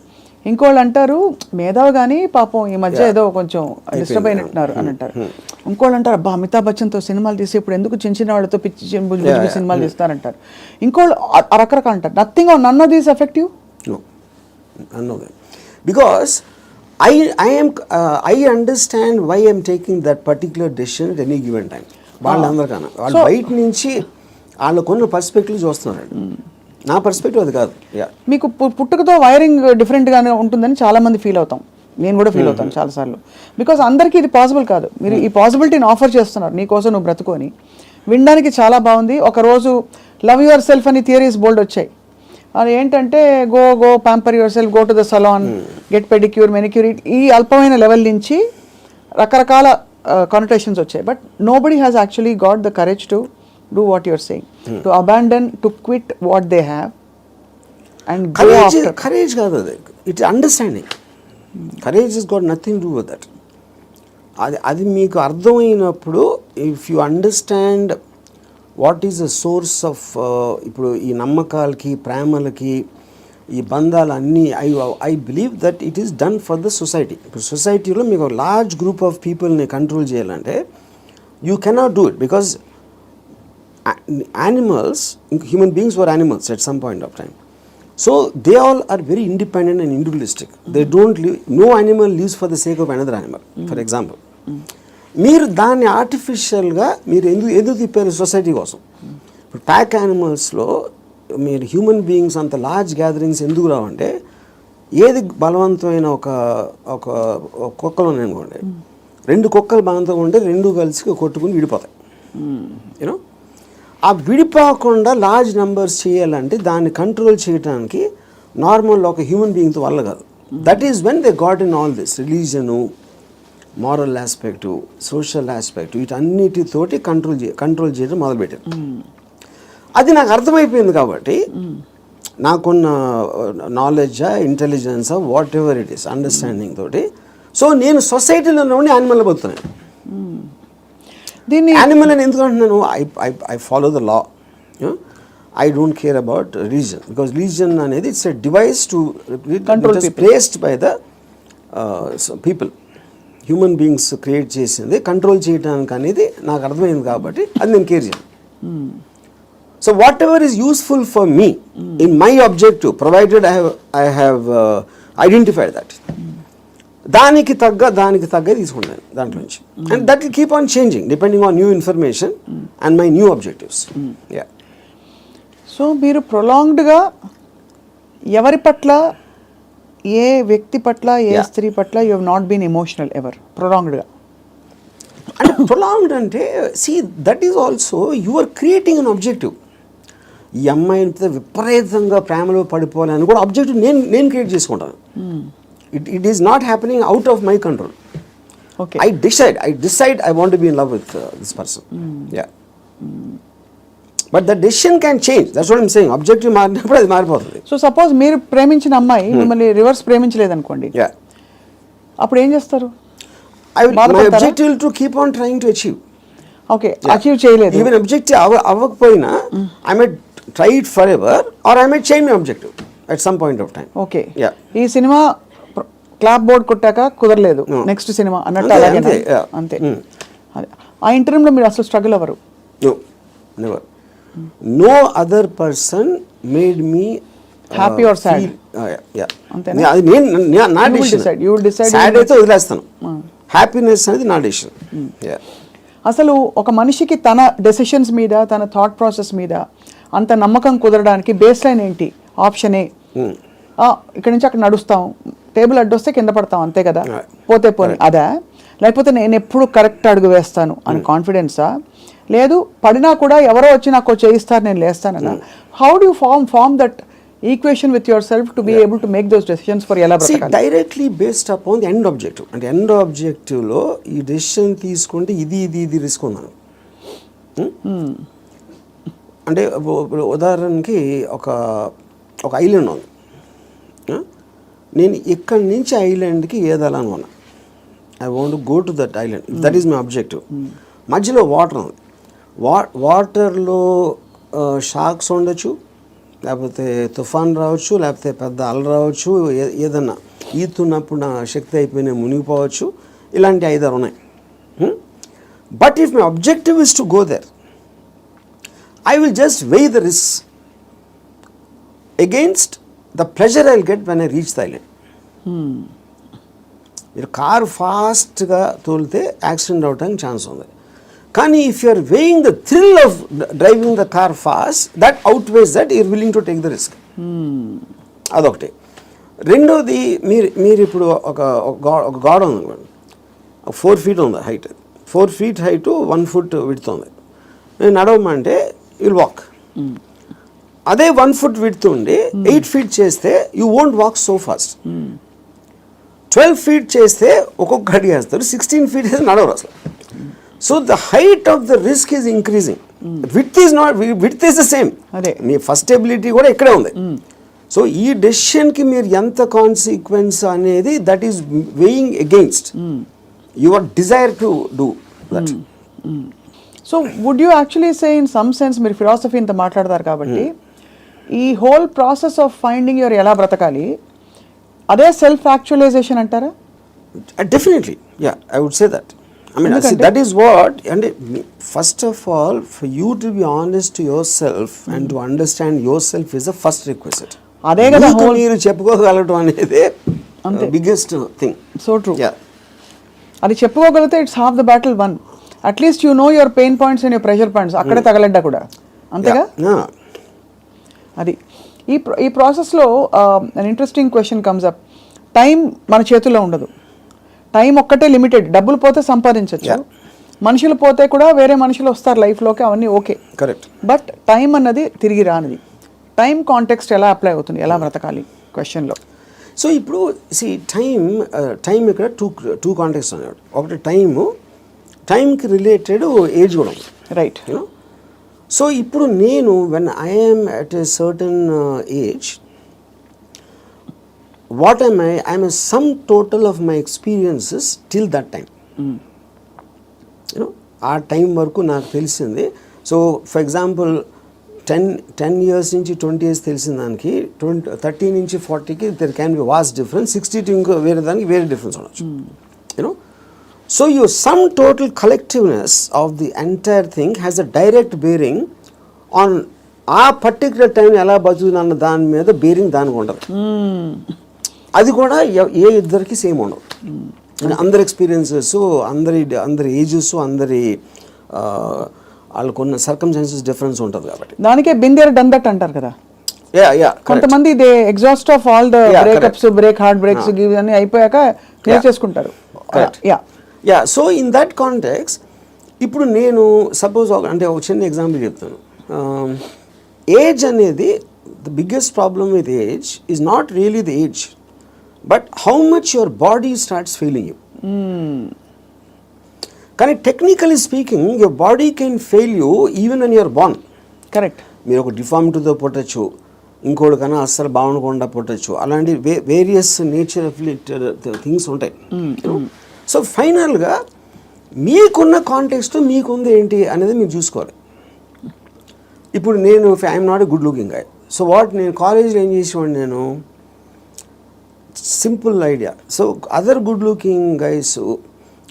ఇంకోళ్ళు అంటారు మేధావి కానీ పాపం ఈ మధ్య ఏదో కొంచెం డిస్టర్బ్ అయినట్టున్నారు అని అంటారు, ఇంకోళ్ళు అంటారు అబ్బా అమితాబ్ బచ్చన్తో సినిమాలు తీసి ఇప్పుడు ఎందుకు చిన్న చిన్న వాళ్ళతో పిచ్చి సినిమాలు తీస్తారంటారు, ఇంకోళ్ళు రకరకాలు అంటారు. Nothing or none of these effective. Because I understand why I'm taking that particular decision at any given time. వాళ్ళందరికన్నా వాళ్ళు బయట నుంచి వాళ్ళకున్న పర్స్పెక్టివ్ చూస్తున్నారు. నా పర్స్పెక్టివ్ అది కాదు. మీకు పుట్టుకతో వైరింగ్ డిఫరెంట్గానే ఉంటుందని చాలామంది ఫీల్ అవుతాం. నేను కూడా ఫీల్ అవుతాను చాలాసార్లు. బికాజ్ అందరికీ ఇది పాసిబుల్ కాదు. మీరు ఈ పాసిబిలిటీని ఆఫర్ చేస్తున్నారు, నీకోసం నువ్వు బ్రతుకొని. వినడానికి చాలా బాగుంది. ఒకరోజు లవ్ యువర్ సెల్ఫ్ అని థియరీస్ బోల్డ్ వచ్చాయి. అది ఏంటంటే go pamper yourself, go to the salon, get pedicure, manicure, ఈ అల్పమైన లెవెల్ నుంచి రకరకాల కానోటేషన్స్ వచ్చాయి. But nobody has actually got the courage to do what you're saying, to abandon, to quit what they have and go after. Courage కాదు అది, it's understanding. Courage is got nothing to do with that. అది మీకు అర్థమైనప్పుడు, if you understand what is the source of, ఇప్పుడు ఈ నమ్మకాలకి ప్రేమలకి ఈ బంధాలన్నీ, I believe that it is done for the society. ఇప్పుడు సొసైటీలో మీకు లార్జ్ గ్రూప్ ఆఫ్ పీపుల్ని కంట్రోల్ చేయాలంటే you cannot do it, because animals, human beings were animals at some point of time. So they all are very independent and individualistic. They don't live, no animal lives for the sake of another animal. For example, మీరు దాన్ని ఆర్టిఫిషియల్గా మీరు ఎందుకు తిప్పారు society కోసం. ఇప్పుడు pack యానిమల్స్లో మీరు human beings అంత లార్జ్ గ్యాదరింగ్స్ ఎందుకు రావంటే, ఏది బలవంతమైన ఒక కుక్కలు ఉన్నాయనుకోండి, 2 కుక్కలు బలవంతంగా ఉంటే 2 కలిసి కొట్టుకుని విడిపోతాయి. యూనో, ఆ విడిపోకుండా లార్జ్ నెంబర్స్ చేయాలంటే దాన్ని కంట్రోల్ చేయడానికి నార్మల్ ఒక హ్యూమన్ బీయింగ్తో వల్ల కాదు. That is when they got in all this religion, moral aspect, social aspect, వీటన్నిటితోటి కంట్రోల్ చేయడం మొదలుపెట్టారు. అది నాకు అర్థమైపోయింది కాబట్టి నాకున్న నాలెడ్జా, ఇంటెలిజెన్సా, whatever it is, understanding తోటి, సో నేను సొసైటీలో ఉండి యానిమల్ బతుకుతున్నాను. దీన్ని యానిమల్ అని ఎందుకు అంటున్నాను, I follow the law. I don't care about religion, because religion అనేది it's a device to control, placed by the people. Human beings create చేసింది కంట్రోల్ చేయడానికి అనేది నాకు అర్థమైంది కాబట్టి అది నేను కేర్ చేయను. So whatever is useful for me in my objective, provided I have identified that. దానికి తగ్గ తీసుకుంటాను దాంట్లో నుంచి. And that will keep on changing depending on new information and my new objectives. Yeah. So మీరు ప్రొలాంగ్డ్గా ఎవరి పట్ల, ఏ వ్యక్తి పట్ల, ఏ స్త్రీ పట్ల you have not been emotional ever ప్రొలాంగ్డ్గా? అంటే ప్రొలాంగ్డ్ అంటే that is also you are creating an objective. ఈ అమ్మాయిని విపరీతంగా ప్రేమలో పడిపోవాలని కూడా ఆబ్జెక్టివ్ నేను క్రియేట్ చేసుకుంటాను. It is not happening out of my control. Okay. I decide I want to be in love with this person. Yeah. But the decision can change. That's what I'm saying. Objective మారినప్పుడు అది మారిపోతుంది. So suppose మీరు ప్రేమించిన అమ్మాయి మిమ్మల్ని reverse ప్రేమించలేదనుకోండి, అప్పుడు ఏం చేస్తారు? My objective will to keep on trying to achieve. Okay, achieve చేయలేదు. Even objective అవ్వకపోయినా I might try it forever or I might change my objective at some point of time. Okay. Yeah. ఈ cinema clap board కొట్టాక కుదరలేదు, next cinema అన్నట్టు అలాగే అంతే. ఆ ఇంటర్వ్యూలో మీరు అసలు స్ట్రగుల్ అవ్వరు? No, never. No other person made me happy or sad? అంతేనా? అది నా decision. You will decide. Sad అయితే వదిలేస్తాను, హ్యాపీనెస్ అనేది నా డిసిషన్. అసలు ఒక మనిషికి తన డెసిషన్స్ మీద, తన థాట్ ప్రాసెస్ మీద అంత నమ్మకం కుదరడానికి బేస్ లైన్ ఏంటి? ఆప్షన్ ఏ, ఇక్కడ నుంచి అక్కడ నడుస్తాం, టేబుల్ అడ్డొస్తే కింద పడతాం, అంతే కదా, పోతే పోనీ అదా? లేకపోతే నేను ఎప్పుడు కరెక్ట్ అడుగు వేస్తాను అని కాన్ఫిడెన్సా? లేదు పడినా కూడా ఎవరో వచ్చి నాకు చేయిస్తారు, నేను లేస్తానన్నా? How do you form that equation with yourself to be able to make those decisions for ఎలా బ్రతకాలి? Directly based upon the end objective. అంటే ఎండ్ ఆబ్జెక్టివ్లో ఈ డెసిషన్ తీసుకుంటే ఇది రిస్క్ ఉన్నాను. అంటే ఉదాహరణకి ఒక ఐలాండ్ ఉంది. నేను ఇక్కడి నుంచి ఐలాండ్కి ఏదాలని ఉన్నా. I want go to that island, that is my objective. మధ్యలో వాటర్ ఉంది. వాటర్లో షార్క్స్ ఉండొచ్చు, లేకపోతే తుఫాన్ రావచ్చు, లేకపోతే పెద్ద అల రావచ్చు, ఏదన్నా ఈతున్నప్పుడు నా శక్తి అయిపోయినా మునిగిపోవచ్చు. ఇలాంటి 5-6 ఉన్నాయి. But if my objective is to go there, I will just weigh the risks against the pleasure I will get when I reach the island. మీరు కారు ఫాస్ట్గా తోలితే యాక్సిడెంట్ అవడానికి ఛాన్స్ ఉంది. కానీ if you are weighing the thrill of driving the car fast, that outweighs that you're willing to take the risk. అదొకటి. రెండోది, మీరు ఇప్పుడు ఒక గోడ ఉంది అనుకోండి, 4 feet ఉంది height, 4 feet height 1 foot width ఉంది. నేను నడవమంటే you'll walk. అదే 1 foot width ఉండి 8 feet చేస్తే you won't walk so fast. 12 feet చేస్తే ఒక్కొక్క అడుగు వేస్తారు, 16 feet అయితే నడవరు అసలు. So the height of the risk is increasing, width is the same. Me first ability కూడా ఇక్కడే ఉంది. సో ఈ డెసిషన్కి మీరు ఎంత కాన్సిక్వెన్స్ అనేది that is weighing against your desire to do that. So would you actually say in some sense, మీరు philosophy ఇంత మాట్లాడతారు కాబట్టి, ఈ whole process of finding your ఎలా బ్రతకాలి అదే సెల్ఫ్ యాక్చువలైజేషన్ అంటారా? Definitely, yeah, I would say that. I mean, that is what, and first of all, for you to be honest to yourself and to understand yourself is the first requisite. అదే కదా మీరు చెప్పుకోగలగడం అనేది biggest thing. So true. అది చెప్పుకోగలిగితే it's half the battle won. At least you know your pain points and your pressure points, అక్కడే తగలడ్డా కూడా, అంతేగా? అది ఈ ప్రాసెస్లో an interesting question comes up. Time మన చేతుల్లో ఉండదు. టైం ఒక్కటే లిమిటెడ్. డబ్బులు పోతే సంపాదించవచ్చు, మనుషులు పోతే కూడా వేరే మనుషులు వస్తారు లైఫ్లోకి, అవన్నీ ఓకే, కరెక్ట్. బట్ టైం అన్నది తిరిగి రానిది. టైం కాంటెక్స్ట్ ఎలా అప్లై అవుతుంది, ఎలా బ్రతకాలి క్వశ్చన్లో? సో ఇప్పుడు టైం ఇక్కడ టూ కాంటెక్స్ట్ అన్నాడు. ఒకటి టైంకి రిలేటెడ్ ఏజ్ కూడా ఉంది, రైట్? సో ఇప్పుడు నేను when I'm at a certain age, what am I? I am a sum total of my experiences till that time. ఆ టైం వరకు నాకు తెలిసింది. సో ఫర్ ఎగ్జాంపుల్ 10 years నుంచి 20 years తెలిసిన దానికి 30 నుంచి 40కి there can be vast difference. 60 to ఇంకో వేరే దానికి వేరే డిఫరెన్స్ ఉండొచ్చు. So your sum total collectiveness of the entire thing has a direct bearing on ఆ పర్టికులర్ టైం ఎలా బతుకుతున్న దాని మీద బేరింగ్ దానికి ఉండదు. అది కూడా ఏ ఇద్దరికి సేమ్ ఉండదు. అందరి ఎక్స్పీరియన్సెస్, అందరి ఏజెస్, అందరి వాళ్ళకున్న సర్కమ్స్టాన్సెస్ డిఫరెన్స్ ఉంటుంది కాబట్టి. దానికే బిందేర్ డన్ దట్ అంటారు కదా. కొంతమంది they exhaust of all the breakups, break heart breaks అన్ని అయిపోయాక క్లియర్ చేసుకుంటారు. సో ఇన్ దట్ కాంటెక్స్ ఇప్పుడు నేను సపోజ్ అంటే ఒక చిన్న ఎగ్జాంపుల్ చెప్తాను. ఏజ్ అనేది the biggest problem with age is not really the age, but how much your body starts failing you. కానీ technically speaking your body can fail you even when you're born. Correct. మీరు ఒక డిఫార్మిటీతో పుట్టచ్చు, ఇంకోటి కన్నా అస్సలు బాగుండకుండా పుట్టచ్చు, అలాంటి various nature of things ఉంటాయి. So ఫైనల్గా మీకున్న కాంటెక్స్ట్ మీకుంది ఏంటి అనేది మీరు చూసుకోవాలి. ఇప్పుడు నేను I'm not a good looking guy. So నేను కాలేజ్లో ఏం చేసేవాడిని, నేను simple idea. So other good looking guys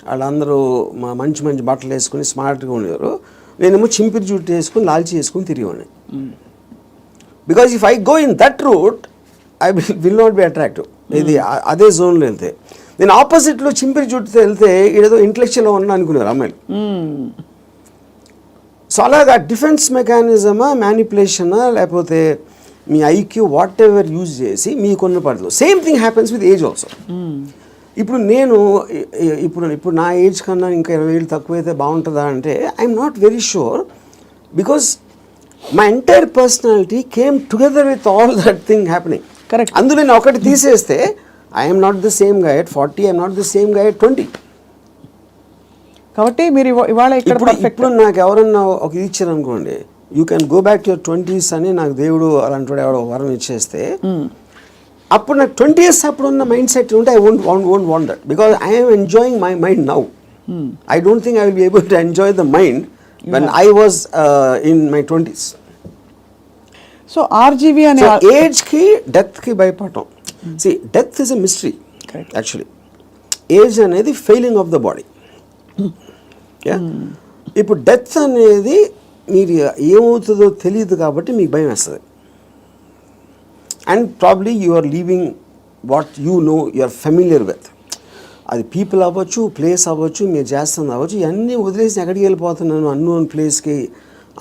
వాళ్ళందరూ మంచి మంచి బట్టలు వేసుకుని స్మార్ట్గా ఉండేవారు, నేనేమో చింపిరి జుట్టు వేసుకుని లాల్చి వేసుకుని తిరిగేవాడిని. Because if I go in that route I will not be attractive. ఇది అదే జోన్లో వెళ్తే, నేను ఆపోజిట్లో చింపిరి జుట్టుతో వెళ్తే ఏదో ఇంటలెక్చువల్గా ఉన్నా అనుకునేవారు అమ్మాయిలు. సో అలాగా డిఫెన్స్ మెకానిజమా, మ్యానిపులేషనా, లేకపోతే మీ ఐక్యూ వాట్ ఎవర్ యూజ్ చేసి మీకున్న పరిధిలో same thing happens with age also. ఇప్పుడు నేను ఇప్పుడు నా ఏజ్ కన్నా ఇంకా 20 ఏళ్ళు తక్కువైతే బాగుంటుందా అంటే I'm not very sure, because my entire personality came together with all that thing happening. Correct. అందులో నేను ఒకటి తీసేస్తే I'm not the same guy at 40, I'm not the same guy at 20. కాబట్టి మీరు ఇవాళ ఇప్పుడు నాకు ఎవరన్నా ఒక ఇది ఇచ్చారు అనుకోండి, you can go back to your 20s అని నాకు దేవుడు అలాంటి ఎవడో వరం ఇచ్చేస్తే, అప్పుడు నాకు 20 years అప్పుడు ఉన్న మైండ్ సెట్ ఉంటే I won't want that, because I'm enjoying my mind now. I don't think I will be able to enjoy the mind when I was in my 20s. So RGV అనే ఏజ్కి డెత్కి భయపడటం. See death is a mystery actually. Age అనేది failing of the body. ఇప్పుడు death అనేది మీరు ఏమవుతుందో తెలియదు కాబట్టి మీకు భయం వేస్తుంది. And probably you are leaving what you no, you are familiar with. అది పీపుల్ అవ్వచ్చు, ప్లేస్ అవ్వచ్చు, మీరు చేస్తుంది అవ్వచ్చు, ఇవన్నీ వదిలేసి ఎక్కడికి వెళ్ళిపోతున్నాను అన్నోన్ ప్లేస్కి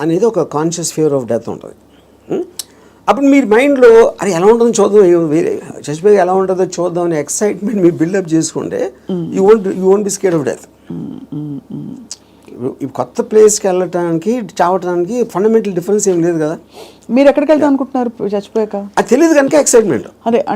అనేది ఒక కాన్షియస్ ఫియర్ ఆఫ్ డెత్ ఉంటుంది. అప్పుడు మీరు మైండ్లో అరే ఎలా ఉంటుందో చూద్దాం, వేరే చచ్చిపోయి ఎలా ఉంటుందో చూద్దాం అనే ఎక్సైట్మెంట్ మీరు బిల్డప్ చేసుకుంటే you won't be scared of death. కొత్త ప్లేస్కి వెళ్ళటానికి చావటానికి ఫండమెంటల్ డిఫరెన్స్ ఏం లేదు కదా. మీరు ఎక్కడికి వెళ్తాం అనుకుంటున్నారు చచ్చిపోయాక? అది తెలియదు కనుక ఎక్సైట్మెంట్. అదే